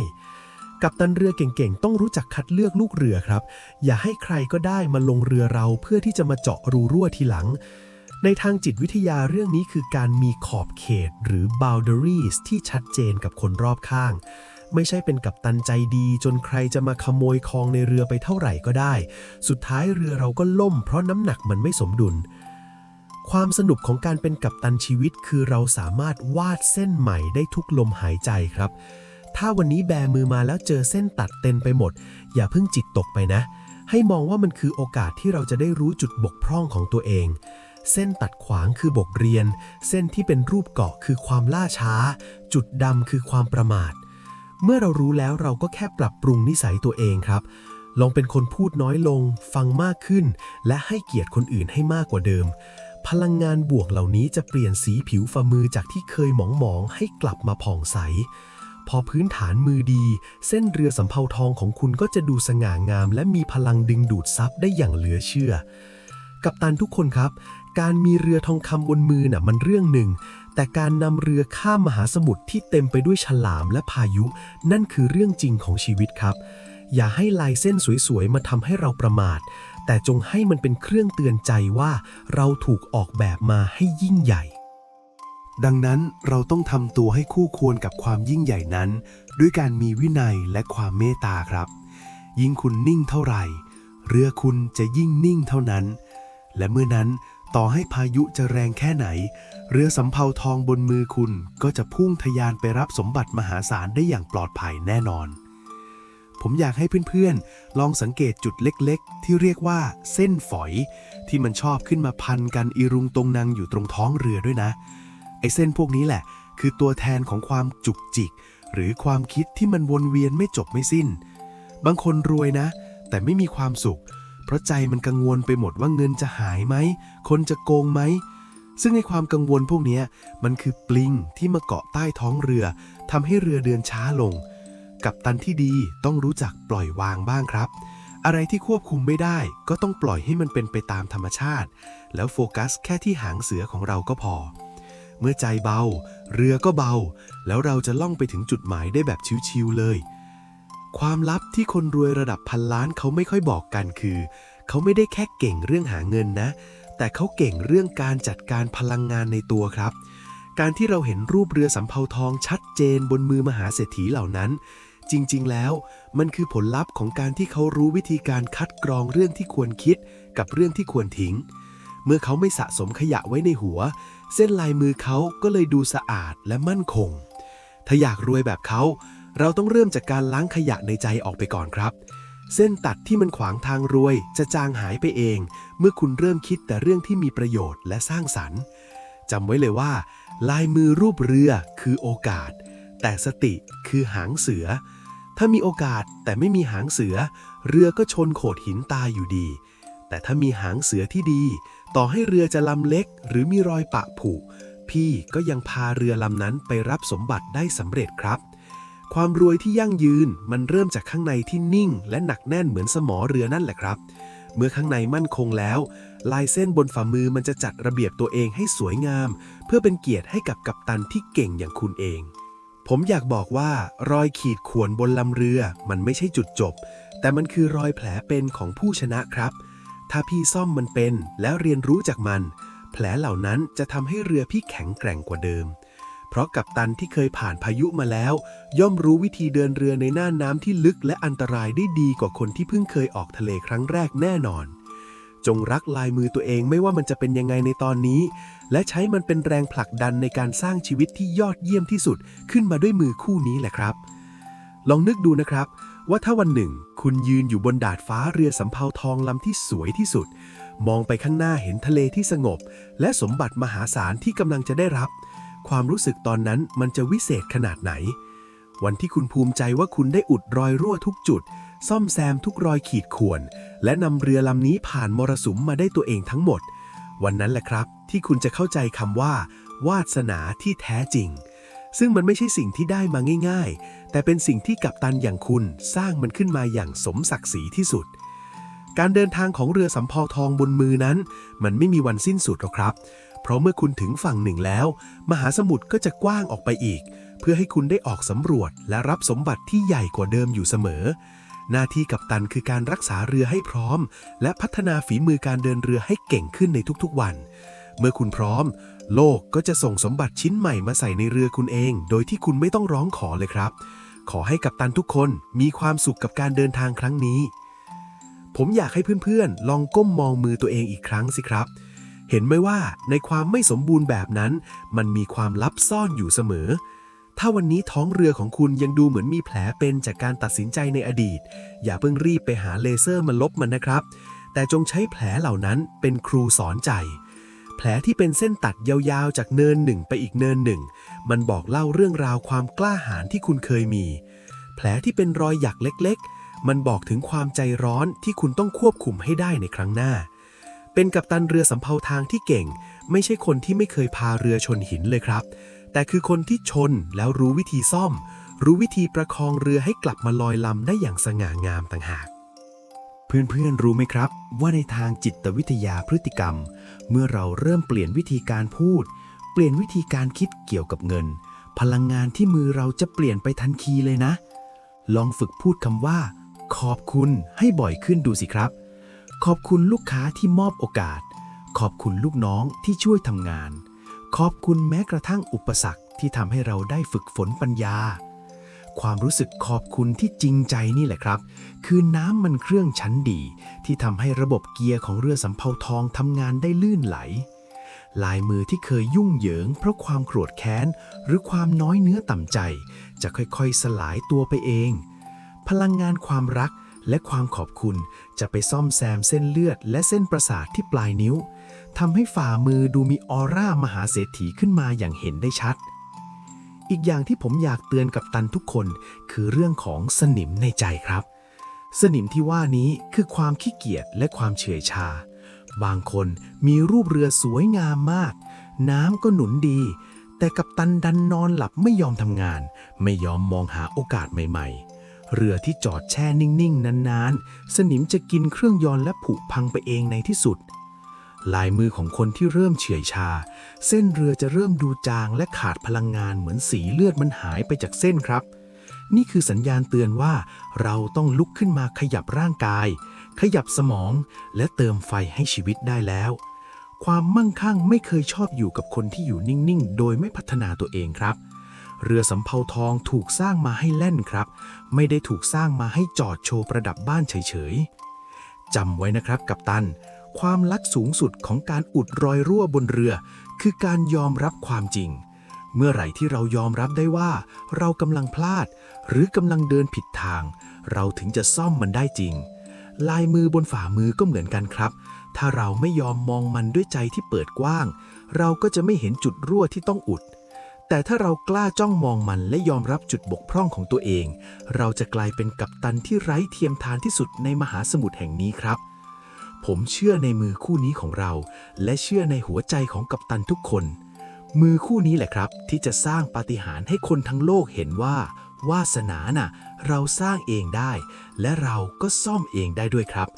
S3: กัปตันเรือเก่งๆต้องรู้จักคัดเลือกลูกเรือครับอย่าให้ใครก็ได้มาลงเรือเราเพื่อที่จะมาเจาะรูรั่วทีหลังในทางจิตวิทยาเรื่องนี้คือการมีขอบเขตหรือ boundaries ที่ชัดเจนกับคนรอบข้างไม่ใช่เป็นกัปตันใจดีจนใครจะมาขโมยของในเรือไปเท่าไหร่ก็ได้สุดท้ายเรือเราก็ล่มเพราะน้ำหนักมันไม่สมดุลความสนุกของการเป็นกัปตันชีวิตคือเราสามารถวาดเส้นใหม่ได้ทุกลมหายใจครับถ้าวันนี้แบมือมาแล้วเจอเส้นตัดเต็มไปหมดอย่าเพิ่งจิตตกไปนะให้มองว่ามันคือโอกาสที่เราจะได้รู้จุดบกพร่องของตัวเอง
S2: เส้นตัดขวางคือบทเรียน เส้นที่เป็นรูปเกาะคือความล่าช้า จุดดำคือความประมาท เมื่อเรารู้แล้วเราก็แค่ปรับปรุงนิสัยตัวเองครับ ลองเป็นคนพูดน้อยลง ฟังมากขึ้น และให้เกียรติคนอื่นให้มากกว่าเดิม พลังงานบวกเหล่านี้จะเปลี่ยนสีผิวฝ่ามือจากที่เคยหมองๆให้กลับมาผ่องใส พอพื้นฐานมือดี เส้นเรือสำเภาทองของคุณก็จะดูสง่างามและมีพลังดึงดูดซับได้อย่างเหลือเชื่อ กัปตันทุกคนครับ การมีเรือทองคำบนมือน่ะมันเรื่องหนึ่ง แต่การนำเรือข้ามมหาสมุทรที่เต็มไปด้วยฉลามและพายุ นั่นคือเรื่องจริงของชีวิตครับ อย่าให้ลายเส้นสวยๆมาทำให้เราประมาท แต่จงให้มันเป็นเครื่องเตือนใจว่าเราถูกออกแบบมาให้ยิ่งใหญ่
S3: ดังนั้นเราต้องทำตัวให้คู่ควรกับความยิ่งใหญ่นั้น ด้วยการมีวินัยและความเมตตาครับ ยิ่งคุณนิ่งเท่าไหร่ เรือคุณจะยิ่งนิ่งเท่านั้น และเมื่อนั้นต่อให้พายุจะแรงแค่ไหน เรือสำเภาทองบนมือคุณก็จะพุ่งทะยานไปรับสมบัติมหาศาลได้อย่างปลอดภัยแน่นอน ผมอยากให้เพื่อนๆลองสังเกตจุดเล็กๆที่เรียกว่าเส้นฝอยที่มันชอบขึ้นมาพันกันอีรุงตรงนังอยู่ตรงท้องเรือด้วยนะไอ้เส้นพวกนี้แหละคือตัวแทนของความจุกจิกหรือความคิดที่มันวนเวียนไม่จบไม่สิ้นบางคนรวยนะแต่ไม่มีความสุขเพราะใจมันกังวลไปหมดว่าเงินจะหายไหมคนจะโกงไหมซึ่งในความกังวลพวกนี้มันคือปลิงที่มาเกาะใต้ท้องเรือทำให้เรือเดินช้าลงกัปตันที่ดีต้องรู้จักปล่อยวางบ้างครับอะไรที่ควบคุมไม่ได้ก็ต้องปล่อยให้มันเป็นไปตามธรรมชาติแล้วโฟกัสแค่ที่หางเสือของเราก็พอเมื่อใจเบาเรือก็เบาแล้วเราจะล่องไปถึงจุดหมายได้แบบชิวๆเลยความลับที่คนรวยระดับพันล้านเขาไม่ค่อยบอกกันคือเขาไม่ได้แค่เก่งเรื่องหาเงินนะแต่เขาเก่งเรื่องการจัดการพลังงานในตัวครับการที่เราเห็นรูปเรือสำเภาทองชัดเจนบนมือมหาเศรษฐีเหล่านั้นจริงๆแล้วมันคือผลลัพธ์ของการที่เขารู้วิธีการคัดกรองเรื่องที่ควรคิดกับเรื่องที่ควรทิ้งเมื่อเขาไม่สะสมขยะไว้ในหัวเส้นลายมือเขาก็เลยดูสะอาดและมั่นคงถ้าอยากรวยแบบเขาเราต้องเริ่มจากการล้างขยะในใจออกไปก่อนครับเส้นตัดที่มันขวางทางรวยจะจางหายไปเองเมื่อคุณเริ่มคิดแต่เรื่องที่มีประโยชน์และสร้างสรรค์จำไว้เลยว่าลายมือรูปเรือคือโอกาสแต่สติคือหางเสือถ้ามีโอกาสแต่ไม่มีหางเสือเรือก็ชนโขดหินตายอยู่ดีแต่ถ้ามีหางเสือที่ดีต่อให้เรือจะลำเล็กหรือมีรอยปะผุพี่ก็ยังพาเรือลำนั้นไปรับสมบัติได้สำเร็จครับความรวยที่ยั่งยืนมันเริ่มจากข้างในที่นิ่งและหนักแน่นเหมือนสมอเรือนั่นแหละครับเมื่อข้างในมั่นคงแล้วลายเส้นบนฝ่ามือมันจะจัดระเบียบตัวเองให้สวยงามเพื่อเป็นเกียรติให้กับกัปตันที่เก่งอย่างคุณเองผมอยากบอกว่ารอยขีดข่วนบนลำเรือมันไม่ใช่จุดจบแต่มันคือรอยแผลเป็นของผู้ชนะครับถ้าพี่ซ่อมมันเป็นแล้วเรียนรู้จากมันแผลเหล่านั้นจะทำให้เรือพี่แข็งแกร่งกว่าเดิมเพราะกัปตันที่เคยผ่านพายุมาแล้วย่อมรู้วิธีเดินเรือในน่านน้ำที่ลึกและอันตรายได้ดีกว่าคนที่เพิ่งเคยออกทะเลครั้งแรกแน่นอนจงรักลายมือตัวเองไม่ว่ามันจะเป็นยังไงในตอนนี้และใช้มันเป็นแรงผลักดันในการสร้างชีวิตที่ยอดเยี่ยมที่สุดขึ้นมาด้วยมือคู่นี้แหละครับลองนึกดูนะครับว่าถ้าวันหนึ่งคุณยืนอยู่บนดาดฟ้าเรือสำเภาทองลำที่สวยที่สุดมองไปข้างหน้าเห็นทะเลที่สงบและสมบัติมหาศาลที่กำลังจะได้รับความรู้สึกตอนนั้นมันจะวิเศษขนาดไหนวันที่คุณภูมิใจว่าคุณได้อุดรอยรั่วทุกจุดซ่อมแซมทุกรอยขีดข่วนและนำเรือลำนี้ผ่านมรสุมมาได้ตัวเองทั้งหมดวันนั้นแหละครับที่คุณจะเข้าใจคำว่าวาสนาที่แท้จริงซึ่งมันไม่ใช่สิ่งที่ได้มาง่ายๆแต่เป็นสิ่งที่กัปตันอย่างคุณสร้างมันขึ้นมาอย่างสมศักดิ์ศรีที่สุดการเดินทางของเรือสำเภาทองบนมือนั้นมันไม่มีวันสิ้นสุดหรอกครับเพราะเมื่อคุณถึงฝั่งหนึ่งแล้วมหาสมุทรก็จะกว้างออกไปอีกเพื่อให้คุณได้ออกสำรวจและรับสมบัติที่ใหญ่กว่าเดิมอยู่เสมอหน้าที่กัปตันคือการรักษาเรือให้พร้อมและพัฒนาฝีมือการเดินเรือให้เก่งขึ้นในทุกๆวันเมื่อคุณพร้อมโลกก็จะส่งสมบัติชิ้นใหม่มาใส่ในเรือคุณเองโดยที่คุณไม่ต้องร้องขอเลยครับขอให้กัปตันทุกคนมีความสุขกับการเดินทางครั้งนี้ผมอยากให้เพื่อนๆลองก้มมองมือตัวเองอีกครั้งสิครับเห็นไหมว่าในความไม่สมบูรณ์แบบนั้นมันมีความลับซ่อนอยู่เสมอถ้าวันนี้ท้องเรือของคุณยังดูเหมือนมีแผลเป็นจากการตัดสินใจในอดีตอย่าเพิ่งรีบไปหาเลเซอร์มาลบมันนะครับแต่จงใช้แผลเหล่านั้นเป็นครูสอนใจแผ
S2: ผลที่เป็นเส้นตัดยาวๆจากเนินหนึ่งไปอีกเนินหนึ่งมันบอกเล่าเรื่องราวความกล้าหาญที่คุณเคยมีแผลที่เป็นรอยหยักเล็กๆมันบอกถึงความใจร้อนที่คุณต้องควบคุมให้ได้ในครั้งหน้าเป็นกัปตันเรือสำเภาทางที่เก่งไม่ใช่คนที่ไม่เคยพาเรือชนหินเลยครับแต่คือคนที่ชนแล้วรู้วิธีซ่อมรู้วิธีประคองเรือให้กลับมาลอยลำได้อย่างสง่างามต่างหาก
S3: เพื่อนๆรู้ไหมครับว่าในทางจิตวิทยาพฤติกรรมเมื่อเราเริ่มเปลี่ยนวิธีการพูดเปลี่ยนวิธีการคิดเกี่ยวกับเงินพลังงานที่มือเราจะเปลี่ยนไปทันทีเลยนะลองฝึกพูดคำว่าขอบคุณให้บ่อยขึ้นดูสิครับขอบคุณลูกค้าที่มอบโอกาสขอบคุณลูกน้องที่ช่วยทำงานขอบคุณแม้กระทั่งอุปสรรคที่ทำให้เราได้ฝึกฝนปัญญาความรู้สึกขอบคุณที่จริงใจนี่แหละครับคือน้ำมันเครื่องชั้นดีที่ทำให้ระบบเกียร์ของเรือสำเภาทองทำงานได้ลื่นไหลลายมือที่เคยยุ่งเหยิงเพราะความโกรธแค้นหรือความน้อยเนื้อต่ำใจจะค่อยๆสลายตัวไปเองพลังงานความรักและความขอบคุณจะไปซ่อมแซมเส้นเลือดและเส้นประสาทที่ปลายนิ้วทำให้ฝ่ามือดูมีออร่ามหาเศรษฐีขึ้นมาอย่างเห็นได้ชัดอีกอย่างที่ผมอยากเตือนกัปตันทุกคนคือเรื่องของสนิมในใจครับสนิมที่ว่านี้คือความขี้เกียจและความเฉื่อยชาบางคนมีรูปเรือสวยงามมากน้ำก็หนุนดีแต่กัปตันดันนอนหลับไม่ยอมทำงานไม่ยอมมองหาโอกาสใหม่ๆเรือที่จอดแช่นิ่งๆนานๆสนิมจะกินเครื่องยนต์และผุพังไปเองในที่สุดลายมือของคนที่เริ่มเฉื่อยชาเส้นเรือจะเริ่มดูจางและขาดพลังงานเหมือนสีเลือดมันหายไปจากเส้นครับนี่คือสัญญาณเตือนว่าเราต้องลุกขึ้นมาขยับร่างกายขยับสมองและเติมไฟให้ชีวิตได้แล้วความมั่งคั่งไม่เคยชอบอยู่กับคนที่อยู่นิ่งๆโดยไม่พัฒนาตัวเองครับเรือสำเภาทองถูกสร้างมาให้แล่นครับไม่ได้ถูกสร้างมาให้จอดโชว์ประดับบ้านเฉยๆจำไว้นะครับกัปตันความลักสูงสุดของการอุดรอยรั่วบนเรือคือการยอมรับความจริงเมื่อไหร่ที่เรายอมรับได้ว่าเรากำลังพลาดหรือกำลังเดินผิดทางเราถึงจะซ่อมมันได้จริงลายมือบนฝ่ามือก็เหมือนกันครับถ้าเราไม่ยอมมองมันด้วยใจที่เปิดกว้างเราก็จะไม่เห็นจุดรั่วที่ต้องอุดแต่ถ้าเรากล้าจ้องมองมันและยอมรับจุดบกพร่องของตัวเองเราจะกลายเป็นกัปตันที่ไร้เทียมทานที่สุดในมหาสมุทรแห่งนี้ครับผมเชื่อในมือคู่นี้ของเราและเชื่อในหัวใจของกัปตันทุกคนมือคู่นี้แหละครับที่จะสร้างปาฏิหาริย์ให้คนทั้งโลกเห็นว่าวาสนาน่ะเราสร้างเองได้และเราก็ซ่อมเองได้ด้วยครับ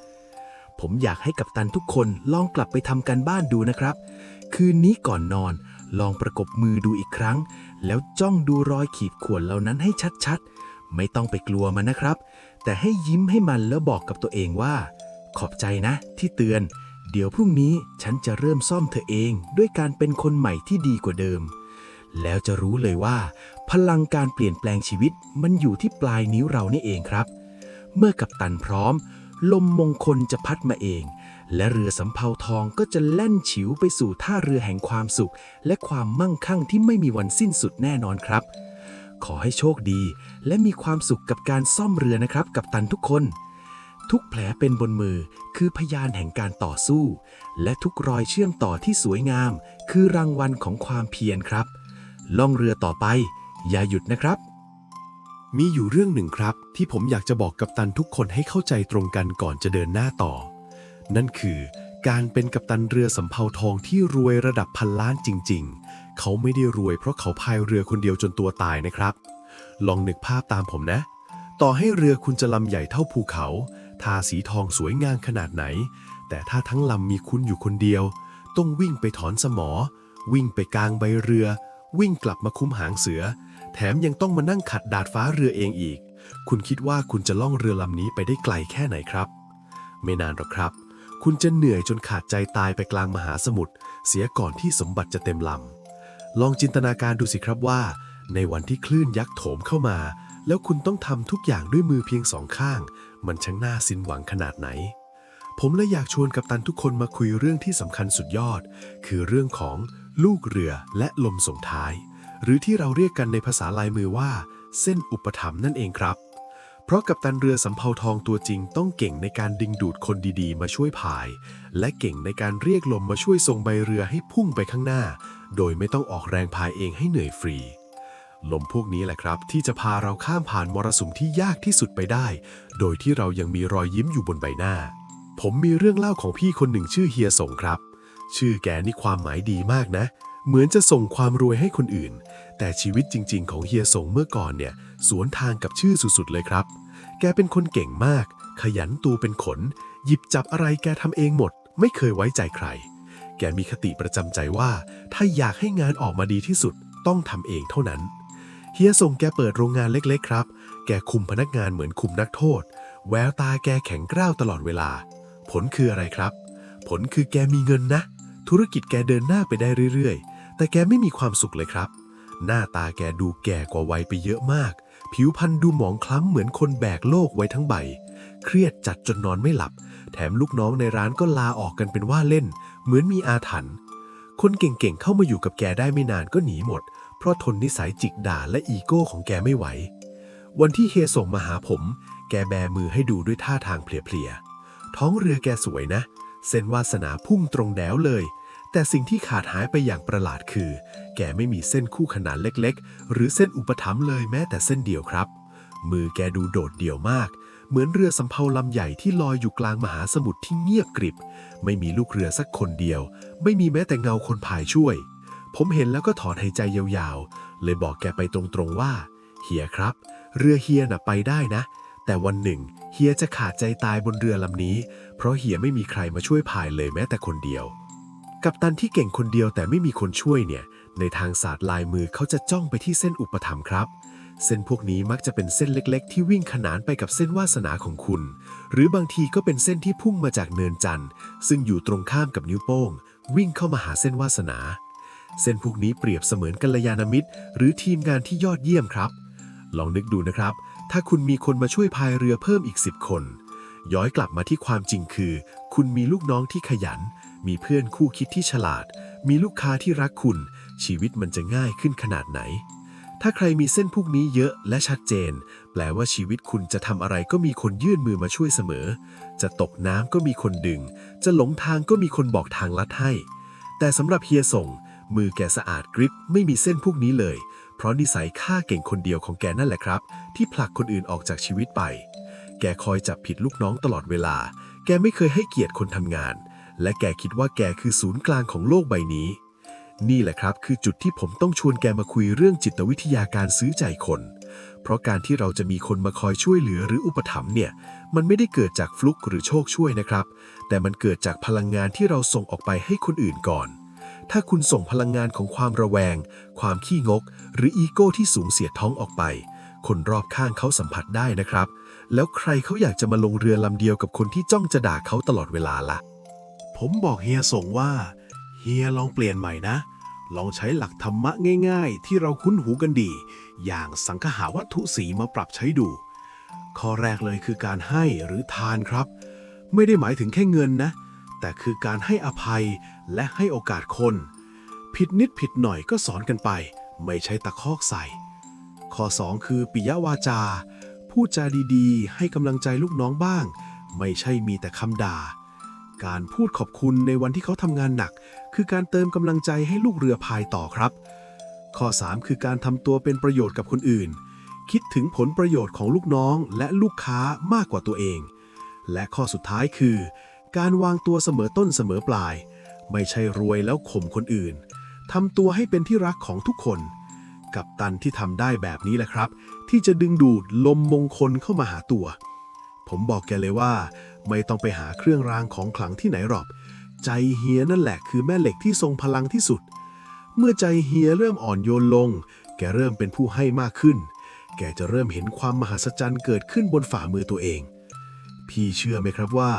S3: ผมอยากให้กัปตันทุกคนลองกลับไปทำการบ้านดูนะครับคืนนี้ก่อนนอนลองประกบมือดูอีกครั้งแล้วจ้องดูรอยขีดข่วนเหล่านั้นให้ชัดๆไม่ต้องไปกลัวมันนะครับแต่ให้ยิ้มให้มันแล้วบอกกับตัวเองว่าขอบใจนะที่เตือนเดี๋ยวพรุ่งนี้ฉันจะเริ่มซ่อมเธอเองด้วยการเป็นคนใหม่ที่ดีกว่าเดิมแล้วจะรู้เลยว่าพลังการเปลี่ยนแปลงชีวิตมันอยู่ที่ปลายนิ้วเรานี่เองครับเมื่อกัปตันพร้อมลมมงคลจะพัดมาเองและเรือสำเภาทองก็จะแล่นฉิวไปสู่ท่าเรือแห่งความสุขและความมั่งคั่งที่ไม่มีวันสิ้นสุดแน่นอนครับขอให้โชคดีและมีความสุขกับการซ่อมเรือนะครับกัปตันทุกคนทุกแผลเป็นบนมือคือพยานแห่งการต่อสู้และทุกรอยเชื่อมต่อที่สวยงามคือรางวัลของความเพียรครับล่องเรือต่อไปอย่าหยุดนะครับมีอยู่เรื่องหนึ่งครับที่ผมอยากจะบอกกัปตันทุกคนให้เข้าใจตรงกันก่อนจะเดินหน้าต่อนั่นคือการเป็นกัปตันเรือสำเภาทองที่รวยระดับพันล้านจริงๆเขาไม่ได้รวยเพราะเขาพายเรือคนเดียวจนตัวตายนะครับลองนึกภาพตามผมนะต่อให้เรือคุณจะลำใหญ่เท่าภูเขาทาสีทองสวยงามขนาดไหนแต่ถ้าทั้งลำมีคุณอยู่คนเดียวต้องวิ่งไปถอนสมอวิ่งไปกลางใบเรือวิ่งกลับมาคุ้มหางเสือแถมยังต้องมานั่งขัดดาดฟ้าเรือเองอีกคุณคิดว่าคุณจะล่องเรือลำนี้ไปได้ไกลแค่ไหนครับไม่นานหรอกครับคุณจะเหนื่อยจนขาดใจตายไปกลางมหาสมุทรเสียก่อนที่สมบัติจะเต็มลำลองจินตนาการดูสิครับว่าในวันที่คลื่นยักษ์โถมเข้ามาแล้วคุณต้องทำทุกอย่างด้วยมือเพียงสองข้างมันช่างน่าสิ้นหวังขนาดไหนผมเลยอยากชวนกัปตันทุกคนมาคุยเรื่องที่สำคัญสุดยอดคือเรื่องของลูกเรือและลมส่งท้ายหรือที่เราเรียกกันในภาษาลายมือว่าเส้นอุปถัมภ์นั่นเองครับ
S2: เพราะกัปตันเรือสำเภาทองตัวจริงต้องเก่งในการดึงดูดคนดีๆมาช่วยพาย และเก่งในการเรียกลมมาช่วยส่งใบเรือให้พุ่งไปข้างหน้า โดยไม่ต้องออกแรงพายเองให้เหนื่อยฟรี ลมพวกนี้แหละครับที่จะพาเราข้ามผ่านมรสุมที่ยากที่สุดไปได้ โดยที่เรายังมีรอยยิ้มอยู่บนใบหน้า ผมมีเรื่องเล่าของพี่คนหนึ่งชื่อเฮียสงครับ ชื่อแกนี่ความหมายดีมากนะ เหมือนจะส่งความรวยให้คนอื่น แต่ชีวิตจริงๆของเฮียสงเมื่อก่อนเนี่ยสวนทางกับชื่อสุดๆเลยครับ แกเป็นคนเก่งมาก ขยันตัวเป็นขน หยิบจับอะไรแกทำเองหมด ไม่เคยไว้ใจใคร แกมีคติประจำใจว่าถ้าอยากให้งานออกมาดีที่สุดต้องทำเองเท่านั้น เฮียส่งแกเปิดโรงงานเล็กๆครับแกคุมพนักงานเหมือนคุมนักโทษแววตาแกแข็งกร้าวตลอดเวลาผลคืออะไรครับผลคือแกมีเงินนะธุรกิจแกเดินหน้าไปได้เรื่อยๆแต่แกไม่มีความสุขเลยครับหน้าตาแกดูแก่กว่าวัยไปเยอะมากผิวพรรณดูหมองคล้ำเหมือนคนแบกโลกไว้ทั้งใบเครียดจัดจนนอนไม่หลับแถมลูกน้องในร้านก็ลาออกกันเป็นว่าเล่นเหมือนมีอาถรรพ์คนเก่งๆเข้ามาอยู่กับแกได้ไม่นานก็หนีหมดเพราะทนนิสัยจิกด่าและอีโก้ของแกไม่ไหววันที่เฮียส่งมาหาผมแกแบมือให้ดูด้วยท่าทางเพลียๆท้องเรือแกสวยนะเส้นวาสนาพุ่งตรงแดวเลยแต่สิ่งที่ขาดหายไปอย่างประหลาดคือแกไม่มีเส้นคู่ขนานเล็กๆหรือเส้นอุปถัมภ์เลยแม้แต่เส้นเดียวครับมือแกดูโดดเดี่ยวมากเหมือนเรือสำเภาลำใหญ่ที่ลอยอยู่กลางมหาสมุทรที่เงียบกริบไม่มีลูกเรือสักคนเดียวไม่มีแม้แต่เงาคนพายช่วยผมเห็นแล้วก็ถอนหายใจยาวๆเลยบอกแกไปตรงๆว่าเฮียครับเรือเฮียน่ะไปได้นะแต่วันหนึ่งเฮียจะขาดใจตายบนเรือลำนี้เพราะเฮียไม่มีใครมาช่วยพายเลยแม้แต่คนเดียวกัปตันที่เก่งคนเดียวแต่ไม่มีคนช่วยเนี่ยในทางศาสตร์ลายมือเขาจะจ้องไปที่เส้นอุปถัมภ์ครับเส้นพวกนี้มักจะเป็นเส้นเล็กๆที่วิ่งขนานไปกับเส้นวาสนาของคุณหรือบางทีก็เป็นเส้นที่พุ่งมาจากเนินจันทร์ซึ่งอยู่ตรงข้ามกับนิ้วโป้งวิ่งเข้ามาหาเส้นวาสนาเส้นพวกนี้เปรียบเสมือนกัลยาณมิตรหรือทีมงานที่ยอดเยี่ยมครับลองนึกดูนะครับถ้าคุณมีคนมาช่วยพายเรือเพิ่มอีก10 คนย้อยกลับมาที่ความจริงคือคุณมีลูกน้องที่ขยันมีเพื่อนคู่คิดที่ฉลาดมีลูกค้าที่รักคุณชีวิตมันจะง่ายขึ้นขนาดไหนถ้าใครมีเส้นพวกนี้เยอะและชัดเจนแปลว่าชีวิตคุณจะทำอะไรก็มีคนยื่นมือมาช่วยเสมอจะตกน้ำก็มีคนดึงจะหลงทางก็มีคนบอกทางลัดให้แต่สำหรับเฮียส่งมือแกสะอาดกริบไม่มีเส้นพวกนี้เลยเพราะนิสัยฆ่าเก่งคนเดียวของแกนั่นแหละครับที่ผลักคนอื่นออกจากชีวิตไปแกคอยจับผิดลูกน้องตลอดเวลาแกไม่เคยให้เกียรติคนทำงานและแกคิดว่าแกคือศูนย์กลางของโลกใบนี้นี่แหละครับคือจุดที่ผมต้องชวนแกมาคุยเรื่องจิตวิทยาการซื้อใจคนเพราะการที่เราจะมีคนมาคอยช่วยเหลือหรืออุปถัมภ์เนี่ยมันไม่ได้เกิดจากฟลุกหรือโชคช่วยนะครับแต่มันเกิดจากพลังงานที่เราส่งออกไปให้คนอื่นก่อนถ้าคุณส่งพลังงานของความระแวงความขี้งกหรืออีโก้ที่สูงเสียดท้องออกไปคนรอบข้างเขาสัมผัสได้นะครับแล้วใครเขาอยากจะมาลงเรือลำเดียวกับคนที่จ้องจะด่าเขาตลอดเวลาล่ะผมบอกเฮียส่งว่าเฮียลองเปลี่ยนใหม่นะลองใช้หลักธรรมะง่ายๆที่เราคุ้นหูกันดีอย่างสังคหาวัตถุสีมาปรับใช้ดูข้อแรกเลยคือการให้หรือทานครับไม่ได้หมายถึงแค่เงินนะแต่คือการให้อภัยและให้โอกาสคนผิดนิดผิดหน่อยก็สอนกันไปไม่ใช่ตะคอกใส่ข้อ2คือปิยวาจาพูดจาดีๆให้กำลังใจลูกน้องบ้างไม่ใช่มีแต่คำด่าการพูดขอบคุณในวันที่เขาทำงานหนักคือการเติมกำลังใจให้ลูกเรือพายต่อครับข้อ3คือการทำตัวเป็นประโยชน์กับคนอื่นคิดถึงผลประโยชน์ของลูกน้องและลูกค้ามากกว่าตัวเองและข้อสุดท้ายคือการวางตัวเสมอต้นเสมอปลายไม่ใช่รวยแล้วข่มคนอื่นทำตัวให้เป็นที่รักของทุกคนกัปตันที่ทำได้แบบนี้แหละครับที่จะดึงดูดลมมงคลเข้ามาหาตัวผมบอกแกเลยว่าไม่ต้องไปหาเครื่องรางของขลังที่ไหนหรอกใจเฮียนั่นแหละคือแม่เหล็กที่ทรงพลังที่สุดเมื่อใจเฮียเริ่มอ่อนโยนลงแกเริ่มเป็นผู้ให้มากขึ้นแกจะเริ่มเห็นความมหัศจรรย์เกิดขึ้นบนฝ่ามือตัวเองพี่เชื่อไหมครับว่า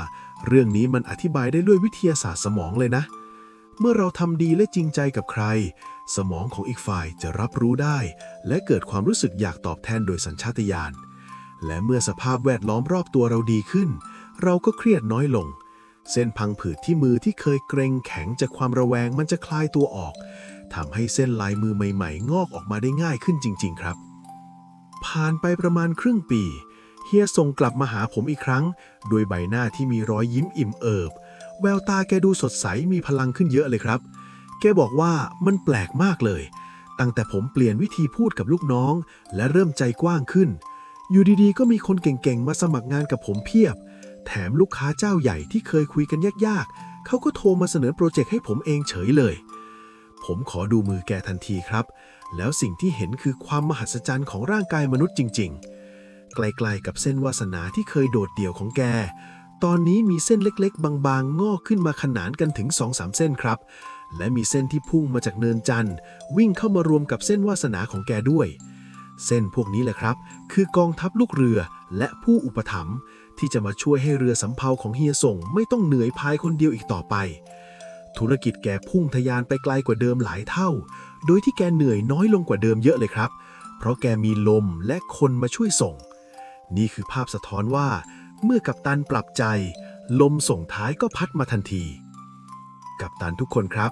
S2: เรื่องนี้มันอธิบายได้ด้วยวิทยาศาสตร์สมองเลยนะเมื่อเราทำดีและจริงใจกับใครสมองของอีกฝ่ายจะรับรู้ได้และเกิดความรู้สึกอยากตอบแทนโดยสัญชาตญาณและเมื่อสภาพแวดล้อมรอบตัวเราดีขึ้นเราก็เครียดน้อยลงเส้นพังผืดที่มือที่เคยเกร็งแข็งจากความระแวงมันจะคลายตัวออกทำให้เส้นลายมือใหม่ๆงอกออกมาได้ง่ายขึ้นจริงๆครับผ่านไปประมาณครึ่งปี เฮียส่งกลับมาหาผมอีกครั้งด้วยใบหน้าที่มีรอยยิ้มอิ่มเอิบแววตาแกดูสดใสมีพลังขึ้นเยอะเลยครับแกบอกว่ามันแปลกมากเลยตั้งแต่ผมเปลี่ยนวิธีพูดกับลูกน้องและเริ่มใจกว้างขึ้นอยู่ดีๆก็มีคนเก่งๆมาสมัครงานกับผมเพียบแถมลูกค้าเจ้าใหญ่ที่เคยคุยกันยากๆเขาก็โทรมาเสนอโปรเจกต์ให้ผมเองเฉยเลยผมขอดูมือแกทันทีครับแล้วสิ่งที่เห็นคือความมหัศจรรย์ของร่างกายมนุษย์จริงๆไกลๆกับเส้นวาสนาที่เคยโดดเดี่ยวของแกตอนนี้มีเส้นเล็กๆบางๆงอกขึ้นมาขนานกันถึง 2-3 เส้นครับและมีเส้นที่พุ่งมาจากเนินจันทร์วิ่งเข้ามารวมกับเส้นวาสนาของแกด้วยเส้นพวกนี้แหละครับคือกองทัพลูกเรือและผู้อุปถัมภ์ที่จะมาช่วยให้เรือสำเภาของเฮียส่งไม่ต้องเหนื่อยพายคนเดียวอีกต่อไปธุรกิจแกพุ่งทะยานไปไกลกว่าเดิมหลายเท่าโดยที่แกเหนื่อยน้อยลงกว่าเดิมเยอะเลยครับเพราะแกมีลมและคนมาช่วยส่งนี่คือภาพสะท้อนว่าเมื่อกัปตันปรับใจลมส่งท้ายก็พัดมาทันทีกัปตันทุกคนครับ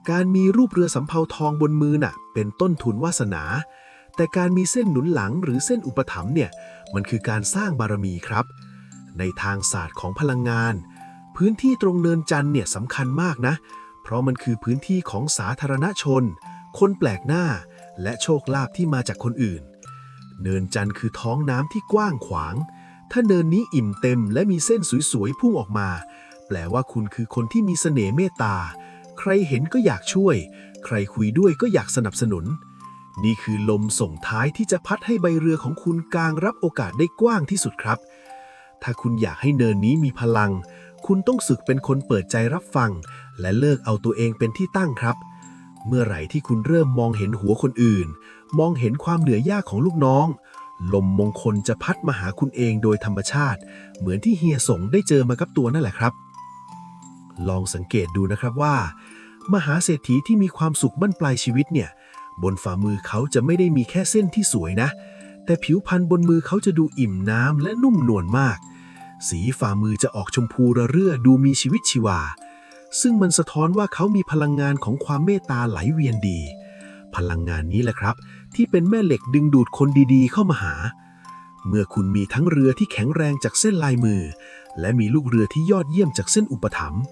S2: การมีรูปเรือสำเภาทองบนมือน่ะเป็นต้นทุนวาสนาแต่การมีเส้นหนุนหลังหรือเส้นอุปถัมภ์เนี่ยมันคือการสร้างบารมีครับในทางศาสตร์ของพลังงานพื้นที่ตรงเนินจันทร์เนี่ยสำคัญมากนะเพราะมันคือพื้นที่ของสาธารณชนคนแปลกหน้าและโชคลาภที่มาจากคนอื่นเนินจันทร์คือท้องน้ำที่กว้างขวางถ้าเนินนี้อิ่มเต็มและมีเส้นสวยๆพุ่งออกมาแปลว่าคุณคือคนที่มีเสน่ห์เมตตาใครเห็นก็อยากช่วยใครคุยด้วยก็อยากสนับสนุนนี่คือลมส่งท้ายที่จะพัดให้ใบเรือของคุณกางรับโอกาสได้กว้างที่สุดครับถ้าคุณอยากให้เนินนี้มีพลังคุณต้องฝึกเป็นคนเปิดใจรับฟังและเลิกเอาตัวเองเป็นที่ตั้งครับเมื่อไหร่ที่คุณเริ่มมองเห็นหัวคนอื่นมองเห็นความเหนื่อยยากของลูกน้องลมมงคลจะพัดมาหาคุณเองโดยธรรมชาติเหมือนที่เฮียสงได้เจอมากับตัวนั่นแหละครับลองสังเกตดูนะครับว่ามหาเศรษฐีที่มีความสุขบั้นปลายชีวิตเนี่ยบนฝ่ามือเขาจะไม่ได้มีแค่เส้นที่สวยนะแต่ผิวพรรณบนมือเขาจะดูอิ่มน้ำและนุ่มนวลมากสีฝ่ามือจะออกชมพูระเรื่อดูมีชีวิตชีวาซึ่งมันสะท้อนว่าเขามีพลังงานของความเมตตาไหลเวียนดีพลังงานนี้แหละครับที่เป็นแม่เหล็กดึงดูดคนดีๆเข้ามาหาเมื่อคุณมีทั้งเรือที่แข็งแรงจากเส้นลายมือและมีลูกเรือที่ยอดเยี่ยมจากเส้นอุปถัมภ์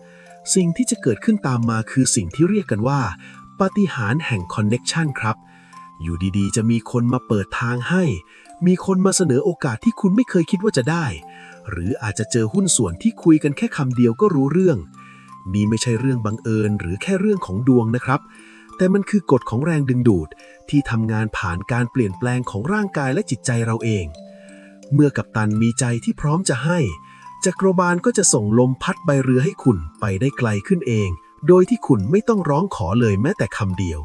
S2: สิ่งที่จะเกิดขึ้นตามมาคือสิ่งที่เรียกกันว่าปาฏิหาริย์แห่งคอนเน็กชันครับอยู่ดีๆจะมีคนมาเปิดทางให้มีคนมาเสนอโอกาสที่คุณไม่เคยคิดว่าจะได้หรืออาจจะเจอหุ้นส่วนที่คุยกันแค่คำเดียวก็รู้เรื่องนี่ไม่ใช่เรื่องบังเอิญหรือแค่เรื่องของดวงนะครับแต่มันคือกฎของแรงดึงดูดที่ทำงานผ่านการเปลี่ยนแปลงของร่างกายและจิตใจเราเองเมื่อกัปตันมีใจที่พร้อมจะให้จักรวาลก็จะส่งลมพัดใบเรือให้คุณไปได้ไกลขึ้นเองโดยที่คุณไม่ต้องร้องขอเลยแม้แต่คำเดียว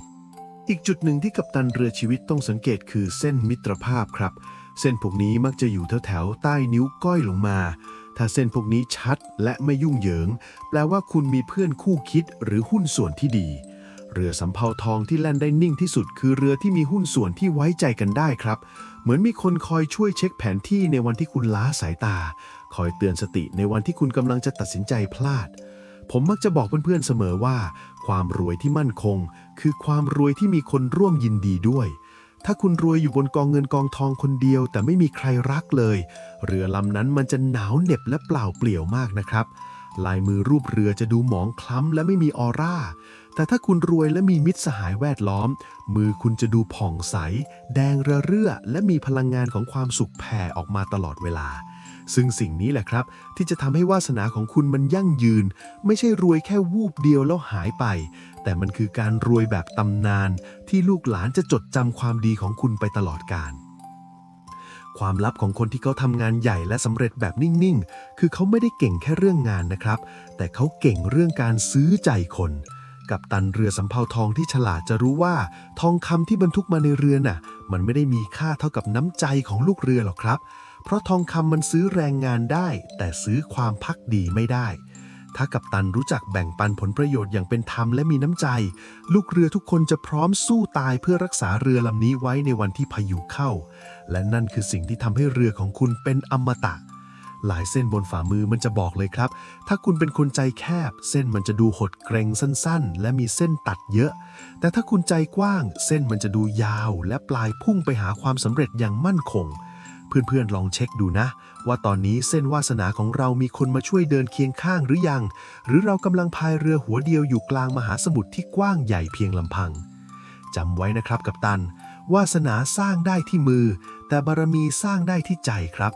S2: อีกจุดหนึ่งที่กัปตันเรือชีวิตต้องสังเกตคือเส้นมิตรภาพครับเส้นพวกนี้มักจะอยู่แถวๆใต้นิ้วก้อยลงมาถ้าเส้นพวกนี้ชัดและไม่ยุ่งเหยิงแปลว่าคุณมีเพื่อนคู่คิดหรือหุ้นส่วนที่ดีเรือสำเภาทองที่แล่นได้นิ่งที่สุดคือเรือที่มีหุ้นส่วนที่ไว้ใจกันได้ครับเหมือนมีคนคอยช่วยเช็คแผนที่ในวันที่คุณล้าสายตาคอยเตือนสติในวันที่คุณกำลังจะตัดสินใจพลาดผมมักจะบอกเพื่อนๆเสมอว่าความรวยที่มั่นคงคือความรวยที่มีคนร่วมยินดีด้วยถ้าคุณรวยอยู่บนกองเงินกองทองคนเดียวแต่ไม่มีใครรักเลยเรือลำนั้นมันจะหนาวเหน็บและเปล่าเปลี่ยวมากนะครับลายมือรูปเรือจะดูหมองคล้ำและไม่มีออร่าแต่ถ้าคุณรวยและมีมิตรสหายแวดล้อมมือคุณจะดูผ่องใสแดงระเรื่อและมีพลังงานของความสุขแผ่ออกมาตลอดเวลาซึ่งสิ่งนี้แหละครับที่จะทำให้วาสนาของคุณมันยั่งยืนไม่ใช่รวยแค่วูบเดียวแล้วหายไปแต่มันคือการรวยแบบตำนานที่ลูกหลานจะจดจำความดีของคุณไปตลอดกาลความลับของคนที่เขาทำงานใหญ่และสำเร็จแบบนิ่งๆคือเขาไม่ได้เก่งแค่เรื่องงานนะครับแต่เขาเก่งเรื่องการซื้อใจคนกัปตันเรือสำเภาทองที่ฉลาดจะรู้ว่าทองคำที่บรรทุกมาในเรือน่ะมันไม่ได้มีค่าเท่ากับน้ำใจของลูกเรือหรอกครับเพราะทองคำมันซื้อแรงงานได้แต่ซื้อความภักดีไม่ได้ถ้ากัปตันรู้จักแบ่งปันผลประโยชน์อย่างเป็นธรรมและมีน้ำใจลูกเรือทุกคนจะพร้อมสู้ตายเพื่อรักษาเรือลำนี้ไว้ในวันที่พายุเข้าและนั่นคือสิ่งที่ทำให้เรือของคุณเป็นอมตะหลายเส้นบนฝ่ามือมันจะบอกเลยครับถ้าคุณเป็นคนใจแคบเส้นมันจะดูหดเกร็งสั้นๆและมีเส้นตัดเยอะแต่ถ้าคุณใจกว้างเส้นมันจะดูยาวและปลายพุ่งไปหาความสำเร็จอย่างมั่นคง เพื่อนๆลองเช็คดูนะว่าตอนนี้เส้นวาสนาของเรามีคนมาช่วยเดินเคียงข้างหรือยังหรือเรากำลังพายเรือหัวเดียวอยู่กลางมหาสมุทรที่กว้างใหญ่เพียงลำพังจำไว้นะครับกัปตันวาสนาสร้างได้ที่มือแต่บารมีสร้างได้ที่ใจครับ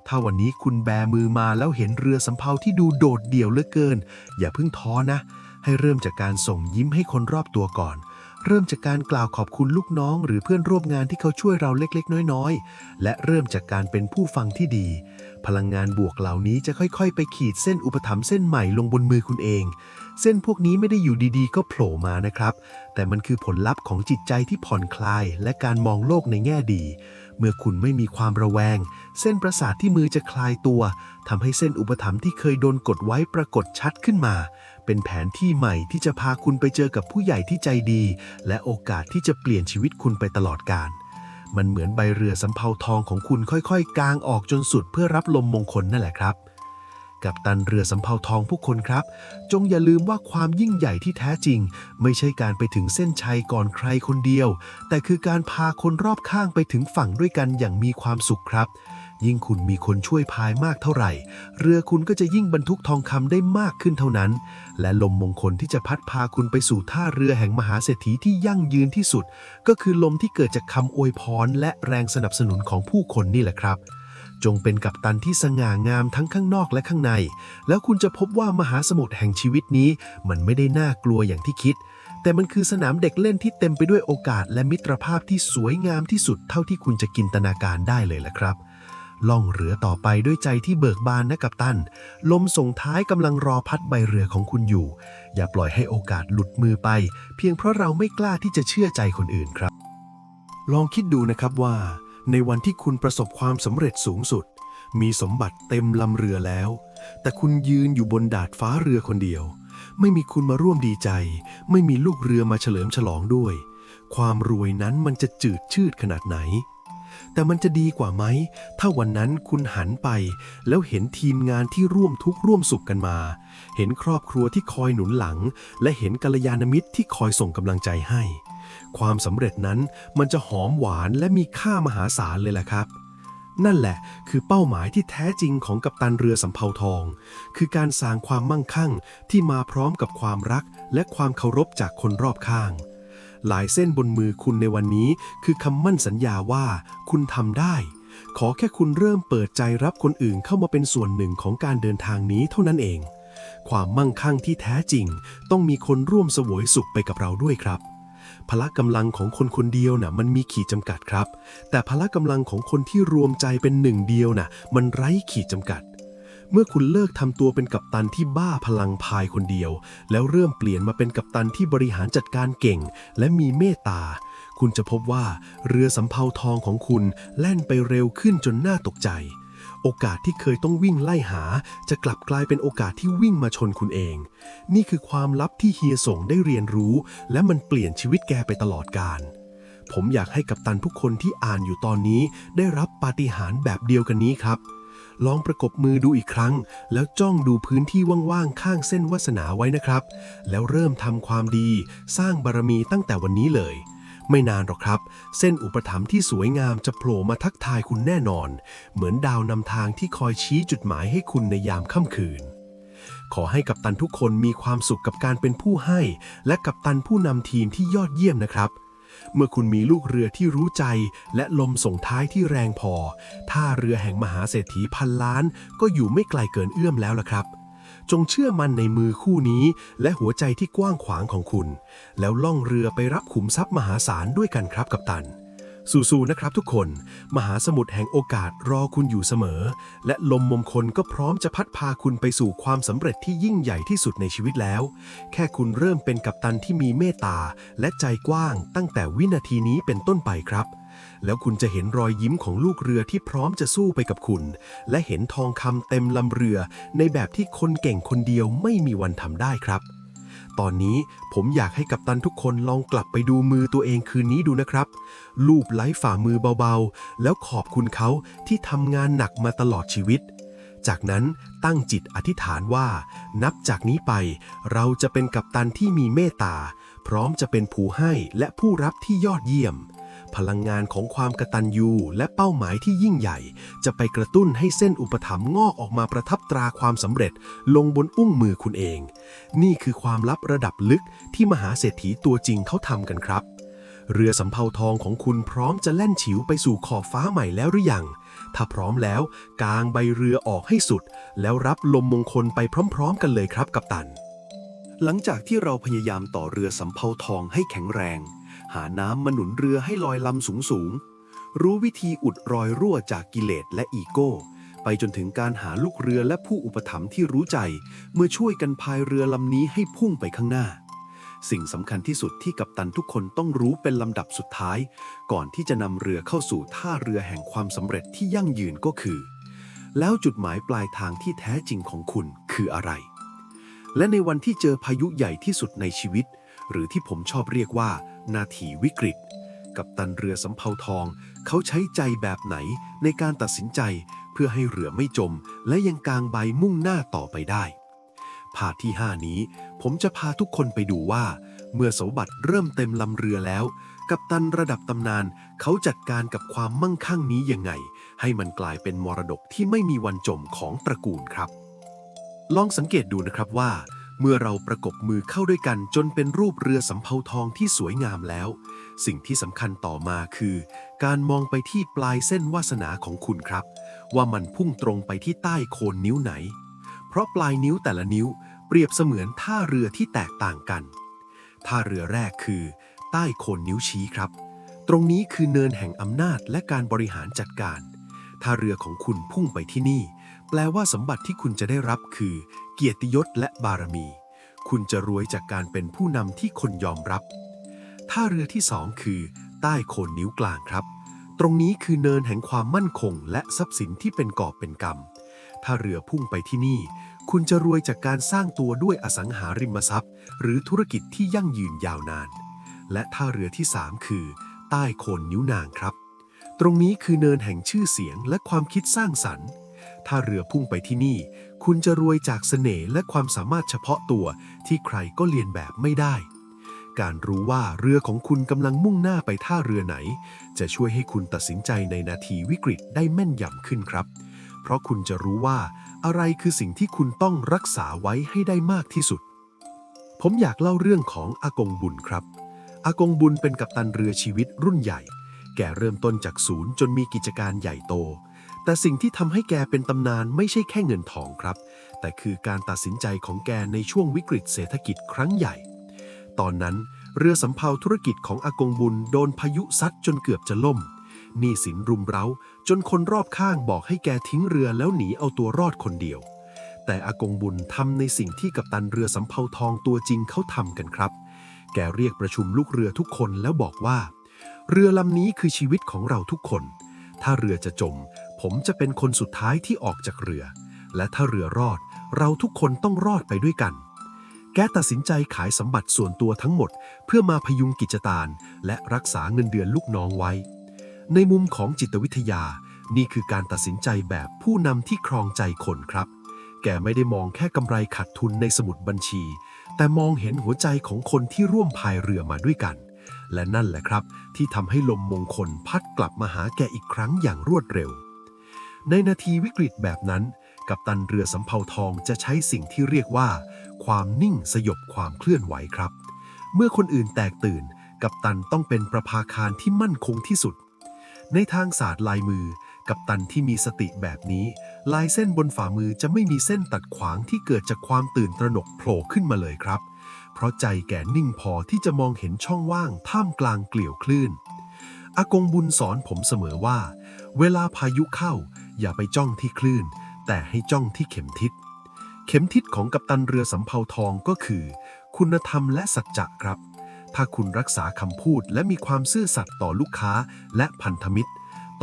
S2: ถ้าวันนี้คุณแบมือมาแล้วเห็นเรือสำเภาที่ดูโดดเดี่ยวเหลือเกินอย่าเพิ่งท้อนะให้เริ่มจากการส่งยิ้มให้คนรอบตัวก่อนเริ่มจากการกล่าวขอบคุณลูกน้องหรือเพื่อนร่วมงานที่เขาช่วยเราเล็กๆน้อยๆและเริ่มจากการเป็นผู้ฟังที่ดีพลังงานบวกเหล่านี้จะค่อยๆไปขีดเส้นอุปถัมภ์เส้นใหม่ลงบนมือคุณเองเส้นพวกนี้ไม่ได้อยู่ดีๆก็โผล่มานะครับแต่มันคือผลลัพธ์ของจิตใจที่ผ่อนคลายและการมองโลกในแง่ดีเมื่อคุณไม่มีความระแวงเส้นประสาทที่มือจะคลายตัวทำให้เส้นอุปถัมภ์ที่เคยโดนกดไว้ปรากฏชัดขึ้นมาเป็นแผนที่ใหม่ที่จะพาคุณไปเจอกับผู้ใหญ่ที่ใจดีและโอกาสที่จะเปลี่ยนชีวิตคุณไปตลอดกาลมันเหมือนใบเรือสำเภาทองของคุณค่อยๆกางออกจนสุดเพื่อรับลมมงคลนั่นแหละครับกัปตันเรือสำเภาทองผู้คนครับจงอย่าลืมว่าความยิ่งใหญ่ที่แท้จริงไม่ใช่การไปถึงเส้นชัยก่อนใครคนเดียวแต่คือการพาคนรอบข้างไปถึงฝั่งด้วยกันอย่างมีความสุขครับยิ่งคุณมีคนช่วยพายมากเท่าไหร่เรือคุณก็จะยิ่งบรรทุกทองคำได้มากขึ้นเท่านั้นและลมมงคลที่จะพัดพาคุณไปสู่ท่าเรือแห่งมหาเศรษฐีที่ยั่งยืนที่สุดก็คือลมที่เกิดจากคำอวยพรและแรงสนับสนุนของผู้คนนี่แหละครับจงเป็นกัปตันที่สง่างามทั้งข้างนอกและข้างในแล้วคุณจะพบว่ามหาสมุทรแห่งชีวิตนี้มันไม่ได้น่ากลัวอย่างที่คิดแต่มันคือสนามเด็กเล่นที่เต็มไปด้วยโอกาสและมิตรภาพที่สวยงามที่สุดเท่าที่คุณจะจินตนาการได้เลยล่ะครับล่องเรือต่อไปด้วยใจที่เบิกบานนะกัปตันลมส่งท้ายกำลังรอพัดใบเรือของคุณอยู่อย่าปล่อยให้โอกาสหลุดมือไปเพียงเพราะเราไม่กล้าที่จะเชื่อใจคนอื่นครับลองคิดดูนะครับว่าในวันที่คุณประสบความสำเร็จสูงสุดมีสมบัติเต็มลำเรือแล้วแต่คุณยืนอยู่บนดาดฟ้าเรือคนเดียวไม่มีคุณมาร่วมดีใจไม่มีลูกเรือมาเฉลิมฉลองด้วยความรวยนั้นมันจะจืดชืดขนาดไหนแต่มันจะดีกว่าไหมถ้าวันนั้นคุณหันไปแล้วเห็นทีมงานที่ร่วมทุกข์ร่วมสุขกันมาเห็นครอบครัวที่คอยหนุนหลังและเห็นกัลยาณมิตรที่คอยส่งกำลังใจให้ความสำเร็จนั้นมันจะหอมหวานและมีค่ามหาศาลเลยแหละครับนั่นแหละคือเป้าหมายที่แท้จริงของกัปตันเรือสำเภาทองคือการสร้างความมั่งคั่งที่มาพร้อมกับความรักและความเคารพจากคนรอบข้างลายเส้นบนมือคุณในวันนี้คือคำมั่นสัญญาว่าคุณทำได้ขอแค่คุณเริ่มเปิดใจรับคนอื่นเข้ามาเป็นส่วนหนึ่งของการเดินทางนี้เท่านั้นเองความมั่งคั่งที่แท้จริงต้องมีคนร่วมเสวยสุขไปกับเราด้วยครับพละกำลังของคนคนเดียวน่ะมันมีขีดจำกัดครับแต่พละกำลังของคนที่รวมใจเป็นหนึ่งเดียวน่ะมันไร้ขีดจำกัดเมื่อคุณเลิกทำตัวเป็นกัปตันที่บ้าพลังพายคนเดียวแล้วเริ่มเปลี่ยนมาเป็นกัปตันที่บริหารจัดการเก่งและมีเมตตาคุณจะพบว่าเรือสำเภาทองของคุณแล่นไปเร็วขึ้นจนน่าตกใจโอกาสที่เคยต้องวิ่งไล่หาจะกลับกลายเป็นโอกาสที่วิ่งมาชนคุณเองนี่คือความลับที่เฮียส่งได้เรียนรู้และมันเปลี่ยนชีวิตแกไปตลอดกาลผมอยากให้กัปตันทุกคนที่อ่านอยู่ตอนนี้ได้รับปาฏิหาริย์แบบเดียวกันนี้ครับลองประกบมือดูอีกครั้งแล้วจ้องดูพื้นที่ว่างๆข้างเส้นวาสนาไว้นะครับแล้วเริ่มทำความดีสร้างบารมีตั้งแต่วันนี้เลยไม่นานหรอกครับเส้นอุปถัมภ์ที่สวยงามจะโผล่มาทักทายคุณแน่นอนเหมือนดาวนำทางที่คอยชี้จุดหมายให้คุณในยามค่ำคืนขอให้กัปตันทุกคนมีความสุขกับการเป็นผู้ให้และกัปตันผู้นำทีมที่ยอดเยี่ยมนะครับเมื่อคุณมีลูกเรือที่รู้ใจและลมส่งท้ายที่แรงพอท่าเรือแห่งมหาเศรษฐีพันล้านก็อยู่ไม่ไกลเกินเอื้อมแล้วล่ะครับจงเชื่อมั่นในมือคู่นี้และหัวใจที่กว้างขวางของคุณแล้วล่องเรือไปรับขุมทรัพย์มหาศาลด้วยกันครับกัปตันสู้ๆนะครับทุกคนมหาสมุทรแห่งโอกาสรอคุณอยู่เสมอและลมมงคลก็พร้อมจะพัดพาคุณไปสู่ความสำเร็จที่ยิ่งใหญ่ที่สุดในชีวิตแล้วแค่คุณเริ่มเป็นกัปตันที่มีเมตตาและใจกว้างตั้งแต่วินาทีนี้เป็นต้นไปครับแล้วคุณจะเห็นรอยยิ้มของลูกเรือที่พร้อมจะสู้ไปกับคุณและเห็นทองคำเต็มลำเรือในแบบที่คนเก่งคนเดียวไม่มีวันทำได้ครับตอนนี้ผมอยากให้กัปตันทุกคนลองกลับไปดูมือตัวเองคืนนี้ดูนะครับลูบไล้ฝ่ามือเบาๆแล้วขอบคุณเขาที่ทำงานหนักมาตลอดชีวิตจากนั้นตั้งจิตอธิษฐานว่านับจากนี้ไปเราจะเป็นกัปตันที่มีเมตตาพร้อมจะเป็นผู้ให้และผู้รับที่ยอดเยี่ยม พลังงานของความกตัญญูและเป้าหมายที่ยิ่งใหญ่จะไปกระตุ้นให้เส้นอุปถัมภ์งอกออกมาประทับตราความสำเร็จลงบนอุ้งมือคุณเองนี่คือความลับระดับลึกที่มหาเศรษฐีตัวจริงเขาทำกันครับเรือสำเภาทองของคุณพร้อมจะแล่นฉิวไปสู่ขอบฟ้าใหม่แล้วหรือยังถ้าพร้อมแล้วกางใบเรือออกให้สุดแล้วรับลมมงคลไปพร้อมๆกันเลยครับกัปตันหลังจากที่เราพยายามต่อเรือสำเภาทองให้แข็งแรงหาน้ำมาหนุนเรือให้ลอยลำสูงๆรู้วิธีอุดรอยรั่วจากกิเลสและอีโก้ไปจนถึงการหาลูกเรือและผู้อุปถัมภ์ที่รู้ใจเมื่อช่วยกันพายเรือลำนี้ให้พุ่งไปข้างหน้าสิ่งสำคัญที่สุดที่กัปตันทุกคนต้องรู้เป็นลำดับสุดท้ายก่อนที่จะนำเรือเข้าสู่ท่าเรือแห่งความสำเร็จที่ยั่งยืนก็คือแล้วจุดหมายปลายทางที่แท้จริงของคุณคืออะไรและในวันที่เจอพายุใหญ่ที่สุดในชีวิตหรือที่ผมชอบเรียกว่านาทีวิกฤตกัปตันเรือสำเภาทองเขาใช้ใจแบบไหนในการตัดสินใจเพื่อให้เรือไม่จมและยังกางใบมุ่งหน้าต่อไปได้พาร์ทที่ 5 นี้ผมจะพาทุกคนไปดูว่าเมื่อสมบัติเริ่มเต็มลำเรือแล้วกัปตันระดับตำนานเขาจัดการกับความมั่งคั่งนี้ยังไงให้มันกลายเป็นมรดกที่ไม่มีวันจมของตระกูลครับลองสังเกตดูนะครับว่าเมื่อเราประกบมือเข้าด้วยกันจนเป็นรูปเรือสำเภาทองที่สวยงามแล้วสิ่งที่สำคัญต่อมาคือการมองไปที่ปลายเส้นวาสนาของคุณครับว่ามันพุ่งตรงไปที่ใต้โคนนิ้วไหนเพราะปลายนิ้วแต่ละนิ้วเปรียบเสมือนท่าเรือที่แตกต่างกันท่าเรือแรกคือใต้โคนนิ้วชี้ครับตรงนี้คือเนินแห่งอำนาจและการบริหารจัดการถ้าเรือของคุณพุ่งไปที่นี่แปลว่าสมบัติที่คุณจะได้รับคือเกียรติยศและบารมีคุณจะรวยจากการเป็นผู้นำที่คนยอมรับท่าเรือที่2คือใต้โคนนิ้วกลางครับตรงนี้คือเนินแห่งความมั่นคงและทรัพย์สินที่เป็นกอบเป็นกำถ้าเรือพุ่งไปที่นี่คุณจะรวยจากการสร้างตัวด้วยอสังหาริมทรัพย์หรือธุรกิจที่ยั่งยืนยาวนานและท่าเรือที่3คือใต้โคนนิ้วนางครับตรงนี้คือเนินแห่งชื่อเสียงและความคิดสร้างสรรค์ถ้าเรือพุ่งไปที่นี่คุณจะรวยจากเสน่ห์และความสามารถเฉพาะตัวที่ใครก็เลียนแบบไม่ได้การรู้ว่าเรือของคุณกำลังมุ่งหน้าไปท่าเรือไหนจะช่วยให้คุณตัดสินใจในนาทีวิกฤตได้แม่นยำขึ้นครับเพราะคุณจะรู้ว่าอะไรคือสิ่งที่คุณต้องรักษาไว้ให้ได้มากที่สุดผมอยากเล่าเรื่องของอากงบุญครับอากงบุญเป็นกัปตันเรือชีวิตรุ่นใหญ่แกเริ่มต้นจากศูนย์จนมีกิจการใหญ่โตแต่สิ่งที่ทำให้แกเป็นตำนานไม่ใช่แค่เงินทองครับแต่คือการตัดสินใจของแกในช่วงวิกฤตเศรษฐกิจครั้งใหญ่ตอนนั้นเรือสำเภาธุรกิจของอากงบุญโดนพายุซัดจนเกือบจะล่มหนี้สินรุมเร้าจนคนรอบข้างบอกให้แกทิ้งเรือแล้วหนีเอาตัวรอดคนเดียวแต่อากงบุญทำในสิ่งที่กัปตันเรือสำเภาทองตัวจริงเขาทำกันครับแกเรียกประชุมลูกเรือทุกคนแล้วบอกว่าเรือลำนี้คือชีวิตของเราทุกคนถ้าเรือจะจมผมจะเป็นคนสุดท้ายที่ออกจากเรือและถ้าเรือรอดเราทุกคนต้องรอดไปด้วยกันแกตัดสินใจขายสมบัติส่วนตัวทั้งหมดเพื่อมาพยุงกิจการและรักษาเงินเดือนลูกน้องไว้ในมุมของจิตวิทยานี่คือการตัดสินใจแบบผู้นำที่ครองใจคนครับแกไม่ได้มองแค่กำไรขาดทุนในสมุดบัญชีแต่มองเห็นหัวใจของคนที่ร่วมพายเรือมาด้วยกันและนั่นแหละครับที่ทำให้ลมมงคลพัดกลับมาหาแกอีกครั้งอย่างรวดเร็วในนาทีวิกฤตแบบนั้นกัปตันเรือสำเภาทองจะใช้สิ่งที่เรียกว่าความนิ่งสยบความเคลื่อนไหวครับเมื่อคนอื่นแตกตื่นกัปตันต้องเป็นประภาคารที่มั่นคงที่สุดในทางศาสตร์ลายมือกัปตันที่มีสติแบบนี้ลายเส้นบนฝ่ามือจะไม่มีเส้นตัดขวางที่เกิดจากความตื่นตระหนกโผล่ขึ้นมาเลยครับเพราะใจแกนิ่งพอที่จะมองเห็นช่องว่างท่ามกลางเกลี่ยวคลื่นอากงบุญสอนผมเสมอว่าเวลาพายุเข้าอย่าไปจ้องที่คลื่นแต่ให้จ้องที่เข็มทิศเข็มทิศของกัปตันเรือสำเภาทองก็คือคุณธรรมและสัจจะครับถ้าคุณรักษาคำพูดและมีความซื่อสัตย์ต่อลูกค้าและพันธมิตร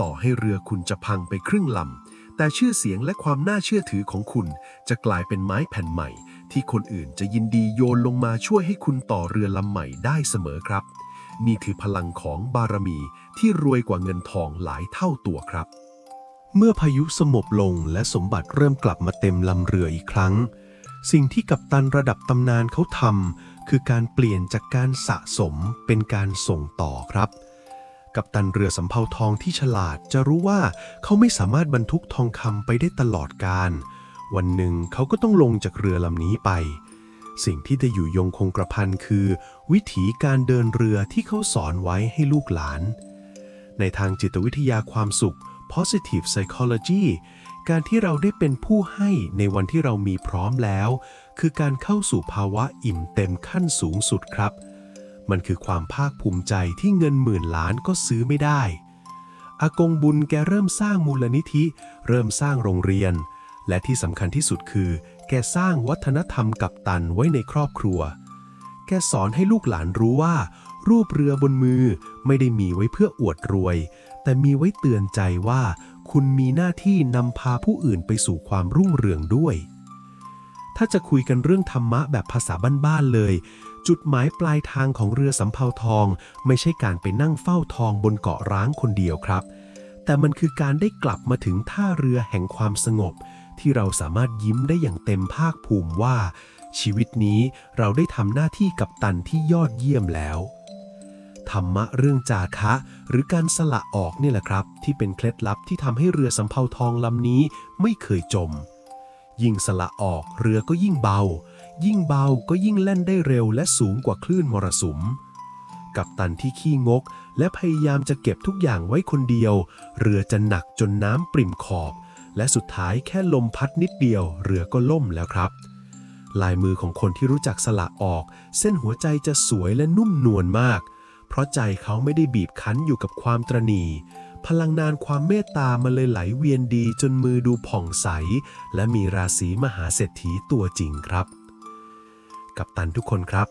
S2: ต่อให้เรือคุณจะพังไปครึ่งลำแต่ชื่อเสียงและความน่าเชื่อถือของคุณจะกลายเป็นไม้แผ่นใหม่ที่คนอื่นจะยินดีโยนลงมาช่วยให้คุณต่อเรือลำใหม่ได้เสมอครับนี่คือพลังของบารมีที่รวยกว่าเงินทองหลายเท่าตัวครับเมื่อพายุสงบลงและสมบัติเริ่มกลับมาเต็มลำเรืออีกครั้งสิ่งที่กัปตันระดับตำนานเขาทำคือการเปลี่ยนจากการสะสมเป็นการส่งต่อครับ กัปตันเรือสำเภาทองที่ฉลาดจะรู้ว่าเขาไม่สามารถบรรทุกทองคำไปได้ตลอดกาลวันหนึ่งเขาก็ต้องลงจากเรือลำนี้ไปสิ่งที่จะอยู่ยงคงกระพันคือวิถีการเดินเรือที่เขาสอนไว้ให้ลูกหลานในทางจิตวิทยาความสุข positive psychology การที่เราได้เป็นผู้ให้ในวันที่เรามีพร้อมแล้วคือการเข้าสู่ภาวะอิ่มเต็มขั้นสูงสุดครับมันคือความภาคภูมิใจที่เงินหมื่นล้านก็ซื้อไม่ได้อากงบุญแกเริ่มสร้างมูลนิธิเริ่มสร้างโรงเรียนและที่สำคัญที่สุดคือแกสร้างวัฒนธรรมกัปตันไว้ในครอบครัวแกสอนให้ลูกหลานรู้ว่ารูปเรือบนมือไม่ได้มีไว้เพื่ออวดรวยแต่มีไว้เตือนใจว่าคุณมีหน้าที่นำพาผู้อื่นไปสู่ความรุ่งเรืองด้วยถ้าจะคุยกันเรื่องธรรมะแบบภาษาบ้านๆเลยจุดหมายปลายทางของเรือสำเภาทองไม่ใช่การไปนั่งเฝ้าทองบนเกาะร้างคนเดียวครับแต่มันคือการได้กลับมาถึงท่าเรือแห่งความสงบที่เราสามารถยิ้มได้อย่างเต็มภาคภูมิว่าชีวิตนี้เราได้ทำหน้าที่กัปตันที่ยอดเยี่ยมแล้วธรรมะเรื่องจาคะหรือการสละออกนี่แหละครับที่เป็นเคล็ดลับที่ทำให้เรือสำเภาทองลำนี้ไม่เคยจมยิ่งสละออกเรือก็ยิ่งเบายิ่งเบาก็ยิ่งแล่นได้เร็วและสูงกว่าคลื่นมรสุมกัปตันที่ขี้งกและพยายามจะเก็บทุกอย่างไว้คนเดียวเรือจะหนักจนน้ำปริ่มขอบและสุดท้ายแค่ลมพัดนิดเดียวเรือก็ล่มแล้วครับลายมือของคนที่รู้จักสละออกเส้นหัวใจจะสวยและนุ่มนวลมากเพราะใจเขาไม่ได้บีบคั้นอยู่กับความตระหนี่พลังงานความเมตตามันเลยไหลเวียนดีจนมือดูผ่องใสและมีราศีมหาเศรษฐีตัวจริงครับกัปตันทุกคนครับ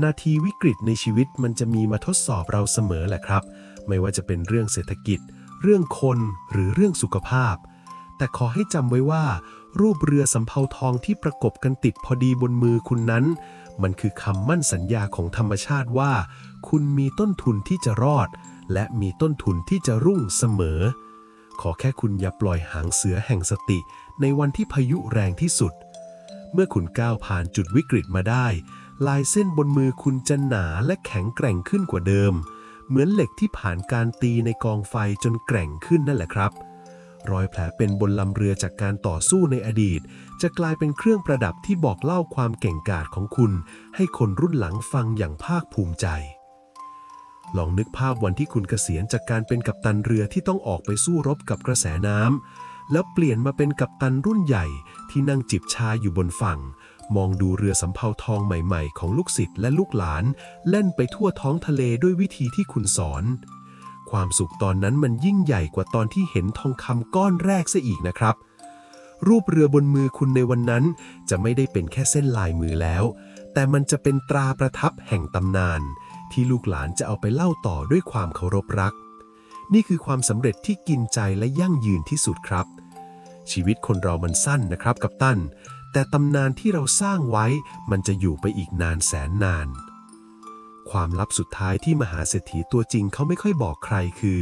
S2: นาทีวิกฤตในชีวิตมันจะมีมาทดสอบเราเสมอแหละครับไม่ว่าจะเป็นเรื่องเศรษฐกิจเรื่องคนหรือเรื่องสุขภาพแต่ขอให้จำไว้ว่ารูปเรือสำเภาทองที่ประกบกันติดพอดีบนมือคุณนั้นมันคือคำมั่นสัญญาของธรรมชาติว่าคุณมีต้นทุนที่จะรอดและมีต้นทุนที่จะรุ่งเสมอขอแค่คุณอย่าปล่อยหางเสือแห่งสติในวันที่พายุแรงที่สุดเมื่อคุณก้าวผ่านจุดวิกฤตมาได้ลายเส้นบนมือคุณจะหนาและแข็งแกร่งขึ้นกว่าเดิมเหมือนเหล็กที่ผ่านการตีในกองไฟจนแกร่งขึ้นนั่นแหละครับรอยแผลเป็นบนลำเรือจากการต่อสู้ในอดีตจะกลายเป็นเครื่องประดับที่บอกเล่าความเก่งกาจของคุณให้คนรุ่นหลังฟังอย่างภาคภูมิใจลองนึกภาพวันที่คุณเกษียณจากการเป็นกัปตันเรือที่ต้องออกไปสู้รบกับกระแสน้ำแล้วเปลี่ยนมาเป็นกัปตันรุ่นใหญ่ที่นั่งจิบชาอยู่บนฝั่งมองดูเรือสำเภาทองใหม่ๆของลูกศิษย์และลูกหลานเล่นไปทั่วท้องทะเลด้วยวิธีที่คุณสอนความสุขตอนนั้นมันยิ่งใหญ่กว่าตอนที่เห็นทองคำก้อนแรกซะอีกนะครับรูปเรือบนมือคุณในวันนั้นจะไม่ได้เป็นแค่เส้นลายมือแล้วแต่มันจะเป็นตราประทับแห่งตำนานที่ลูกหลานจะเอาไปเล่าต่อด้วยความเคารพรักนี่คือความสำเร็จที่กินใจและยั่งยืนที่สุดครับชีวิตคนเรามันสั้นนะครับกัปตันแต่ตำนานที่เราสร้างไว้มันจะอยู่ไปอีกนานแสนนานความลับสุดท้ายที่มหาเศรษฐีตัวจริงเขาไม่ค่อยบอกใครคือ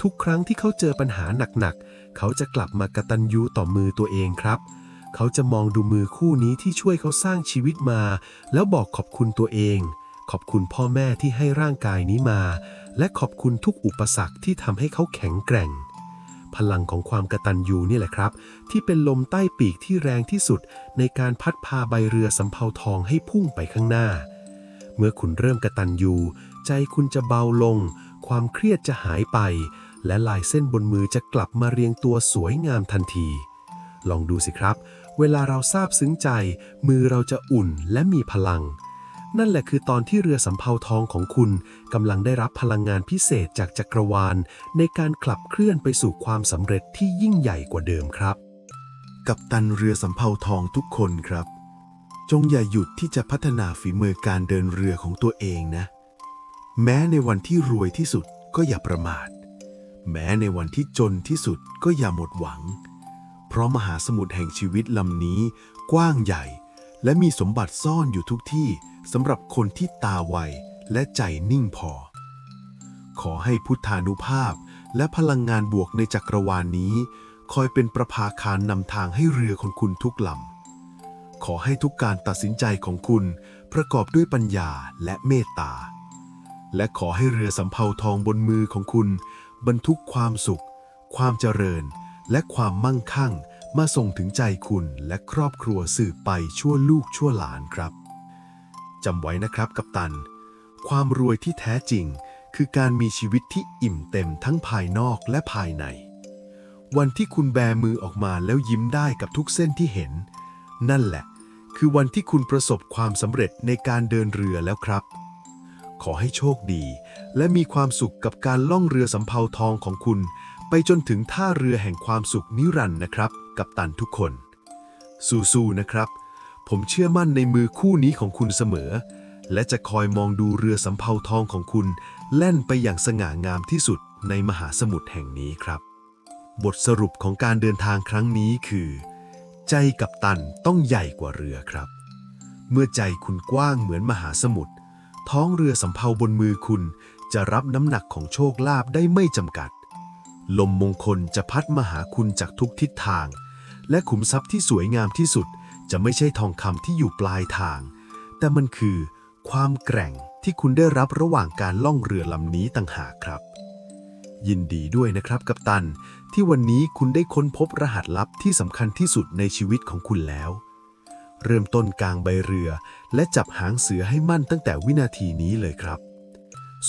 S2: ทุกครั้งที่เขาเจอปัญหาหนักๆเขาจะกลับมากตัญญูต่อมือตัวเองครับเขาจะมองดูมือคู่นี้ที่ช่วยเขาสร้างชีวิตมาแล้วบอกขอบคุณตัวเองขอบคุณพ่อแม่ที่ให้ร่างกายนี้มาและขอบคุณทุกอุปสรรคที่ทำให้เขาแข็งแกร่งพลังของความกตัญญูนี่แหละครับที่เป็นลมใต้ปีกที่แรงที่สุดในการพัดพาใบเรือสำเภาทองให้พุ่งไปข้างหน้าเมื่อคุณเริ่มกตัญญูใจคุณจะเบาลงความเครียดจะหายไปและลายเส้นบนมือจะกลับมาเรียงตัวสวยงามทันทีลองดูสิครับเวลาเราซาบซึ้งใจมือเราจะอุ่นและมีพลังนั่นแหละคือตอนที่เรือสำเภาทองของคุณกำลังได้รับพลังงานพิเศษจากจักรวาลในการขับเคลื่อนไปสู่ความสำเร็จที่ยิ่งใหญ่กว่าเดิมครับกัปตันเรือสำเภาทองทุกคนครับจงอย่าหยุดที่จะพัฒนาฝีมือการเดินเรือของตัวเองนะแม้ในวันที่รวยที่สุดก็อย่าประมาทแม้ในวันที่จนที่สุดก็อย่าหมดหวังเพราะมหาสมุทรแห่งชีวิตลำนี้กว้างใหญ่และมีสมบัติซ่อนอยู่ทุกที่สำหรับคนที่ตาไวและใจนิ่งพอขอให้พุทธานุภาพและพลังงานบวกในจักรวาลนี้คอยเป็นประภาคารนำทางให้เรือของคุณทุกลำขอให้ทุกการตัดสินใจของคุณประกอบด้วยปัญญาและเมตตา และขอให้เรือสำเภาทองบนมือของคุณบรรทุกความสุข ความเจริญ และความมั่งคั่งมาส่งถึงใจคุณและครอบครัวสืบไปชั่วลูกชั่วหลานครับจำไว้นะครับกัปตัน ความรวยที่แท้จริงคือการมีชีวิตที่อิ่มเต็มทั้งภายนอกและภายใน วันที่คุณแบมือออกมาแล้วยิ้มได้กับทุกเส้นที่เห็น นั่นแหละคือวันที่คุณประสบความสำเร็จในการเดินเรือแล้วครับ ขอให้โชคดีและมีความสุขกับการล่องเรือสำเภาทองของคุณไปจนถึงท่าเรือแห่งความสุขนิรันดร์นะครับกัปตันทุกคนสู้ๆนะครับผมเชื่อมั่นในมือคู่นี้ของคุณเสมอและจะคอยมองดูเรือสำเภาทองของคุณแล่นไปอย่างสง่างามที่สุดในมหาสมุทรแห่งนี้ครับบทสรุปของการเดินทางครั้งนี้คือใจกัปตันต้องใหญ่กว่าเรือครับเมื่อใจคุณกว้างเหมือนมหาสมุทรท้องเรือสำเภาบนมือคุณจะรับน้ำหนักของโชคลาภได้ไม่จำกัดลมมงคลจะพัดมาหาคุณจากทุกทิศทางและขุมทรัพย์ที่สวยงามที่สุดจะไม่ใช่ทองคำที่อยู่ปลายทางแต่มันคือความแกร่งที่คุณได้รับระหว่างการล่องเรือลำนี้ต่างหากครับยินดีด้วยนะครับกัปตันที่วันนี้คุณได้ค้นพบรหัสลับที่สำคัญที่สุดในชีวิตของคุณแล้วเริ่มต้นกางใบเรือและจับหางเสือให้มั่นตั้งแต่วินาทีนี้เลยครับ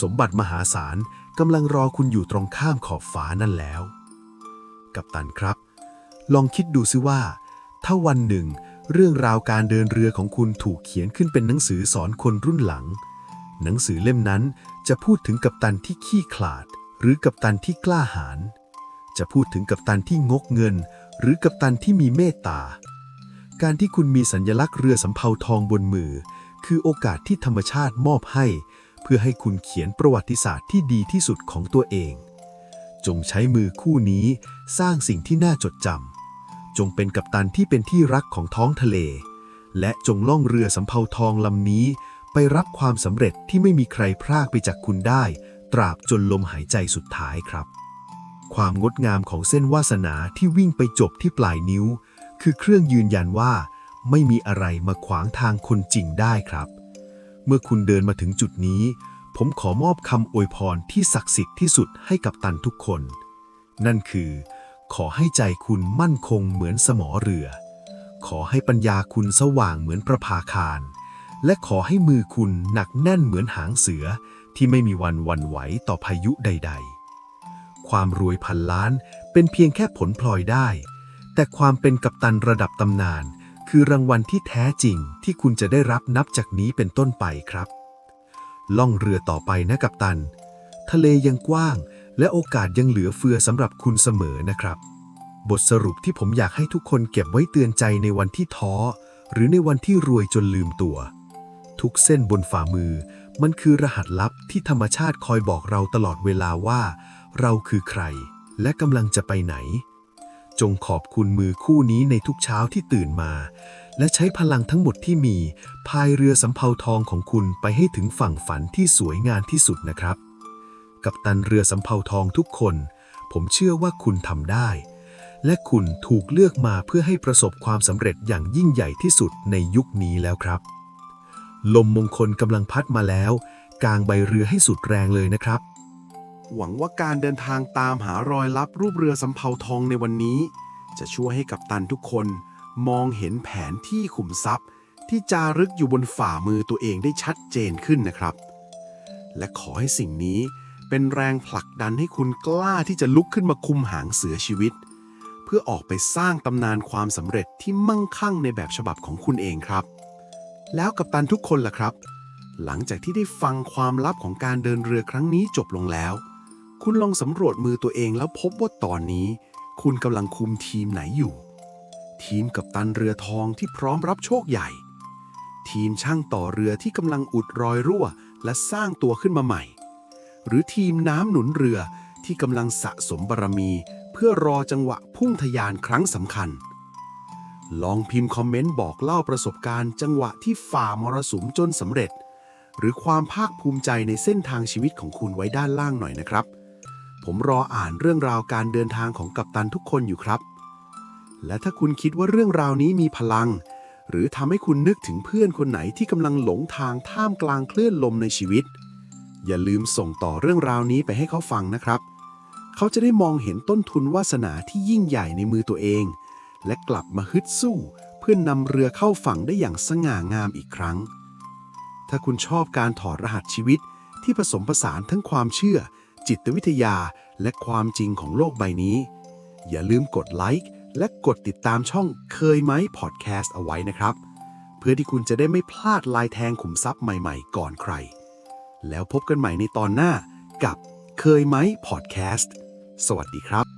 S2: สมบัติมหาศาลกำลังรอคุณอยู่ตรงข้ามขอบฟ้านั่นแล้วกัปตันครับลองคิดดูซิว่าถ้าวันหนึ่งเรื่องราวการเดินเรือของคุณถูกเขียนขึ้นเป็นหนังสือสอนคนรุ่นหลังหนังสือเล่มนั้นจะพูดถึงกัปตันที่ขี้ขลาดหรือกัปตันที่กล้าหาญจะพูดถึงกัปตันที่งกเงินหรือกัปตันที่มีเมตตาการที่คุณมีสัญลักษณ์เรือสำเภาทองบนมือคือโอกาสที่ธรรมชาติมอบให้เพื่อให้คุณเขียนประวัติศาสตร์ที่ดีที่สุดของตัวเองจงใช้มือคู่นี้สร้างสิ่งที่น่าจดจำจงเป็นกัปตันที่เป็นที่รักของท้องทะเลและจงล่องเรือสำเภาทองลำนี้ไปรับความสำเร็จที่ไม่มีใครพรากไปจากคุณได้ตราบจนลมหายใจสุดท้ายครับความงดงามของเส้นวาสนาที่วิ่งไปจบที่ปลายนิ้วคือเครื่องยืนยันว่าไม่มีอะไรมาขวางทางคนจริงได้ครับเมื่อคุณเดินมาถึงจุดนี้ผมขอมอบคำอวยพรที่ศักดิ์สิทธิ์ที่สุดให้กัปตันทุกคนนั่นคือขอให้ใจคุณมั่นคงเหมือนสมอเรือขอให้ปัญญาคุณสว่างเหมือนประภาคารและขอให้มือคุณหนักแน่นเหมือนหางเสือที่ไม่มีวันหวั่นไหวต่อพายุใดๆความรวยพันล้านเป็นเพียงแค่ผลพลอยได้แต่ความเป็นกัปตันระดับตำนานคือรางวัลที่แท้จริงที่คุณจะได้รับนับจากนี้เป็นต้นไปครับล่องเรือต่อไปนะกัปตันทะเลยังกว้างและโอกาสยังเหลือเฟือสำหรับคุณเสมอนะครับบทสรุปที่ผมอยากให้ทุกคนเก็บไว้เตือนใจในวันที่ท้อหรือในวันที่รวยจนลืมตัวทุกเส้นบนฝ่ามือมันคือรหัสลับที่ธรรมชาติคอยบอกเราตลอดเวลาว่าเราคือใครและกำลังจะไปไหนจงขอบคุณมือคู่นี้ในทุกเช้าที่ตื่นมาและใช้พลังทั้งหมดที่มีพายเรือสำเภาทองของคุณไปให้ถึงฝั่งฝันที่สวยงามที่สุดนะครับกัปตันเรือสำเภาทองทุกคนผมเชื่อว่าคุณทำได้และคุณถูกเลือกมาเพื่อให้ประสบความสำเร็จอย่างยิ่งใหญ่ที่สุดในยุคนี้แล้วครับลมมงคลกำลังพัดมาแล้วกางใบเรือให้สุดแรงเลยนะครับหวังว่าการเดินทางตามหารอยลับรูปเรือสำเภาทองในวันนี้จะช่วยให้กัปตันทุกคนมองเห็นแผนที่ขุมทรัพย์ที่จารึกอยู่บนฝ่ามือตัวเองได้ชัดเจนขึ้นนะครับและขอให้สิ่งนี้เป็นแรงผลักดันให้คุณกล้าที่จะลุกขึ้นมาคุมหางเสือชีวิตเพื่อออกไปสร้างตำนานความสำเร็จที่มั่งคั่งในแบบฉบับของคุณเองครับแล้วกัปตันทุกคนล่ะครับหลังจากที่ได้ฟังความลับของการเดินเรือครั้งนี้จบลงแล้วคุณลองสำรวจมือตัวเองแล้วพบว่าตอนนี้คุณกำลังคุมทีมไหนอยู่ทีมกัปตันเรือทองที่พร้อมรับโชคใหญ่ทีมช่างต่อเรือที่กำลังอุดรอยรั่วและสร้างตัวขึ้นมาใหม่หรือทีมน้ำหนุนเรือที่กำลังสะสมบารมีเพื่อรอจังหวะพุ่งทะยานครั้งสำคัญลองพิมพ์คอมเมนต์บอกเล่าประสบการณ์จังหวะที่ฝ่ามรสุมจนสำเร็จหรือความภาคภูมิใจในเส้นทางชีวิตของคุณไว้ด้านล่างหน่อยนะครับผมรออ่านเรื่องราวการเดินทางของกัปตันทุกคนอยู่ครับและถ้าคุณคิดว่าเรื่องราวนี้มีพลังหรือทำให้คุณนึกถึงเพื่อนคนไหนที่กำลังหลงทางท่ามกลางคลื่นลมในชีวิต อย่าลืมส่งต่อเรื่องราวนี้ไปให้เขาฟังนะครับ เขาจะได้มองเห็นต้นทุนวาสนาที่ยิ่งใหญ่ในมือตัวเอง และกลับมาฮึดสู้เพื่อนนำเรือเข้าฝั่งได้อย่างสง่างามอีกครั้ง ถ้าคุณชอบการถอดรหัสชีวิตที่ผสมผสานทั้งความเชื่อ จิตวิทยาและความจริงของโลกใบนี้ อย่าลืมกดไลค์และกดติดตามช่องเคยไหมพอดแคสต์เอาไว้นะครับ เพื่อที่คุณจะได้ไม่พลาดลายแทงขุมทรัพย์ใหม่ๆก่อนใคร แล้วพบกันใหม่ในตอนหน้ากับเคยไหมพอดแคสต์สวัสดีครับ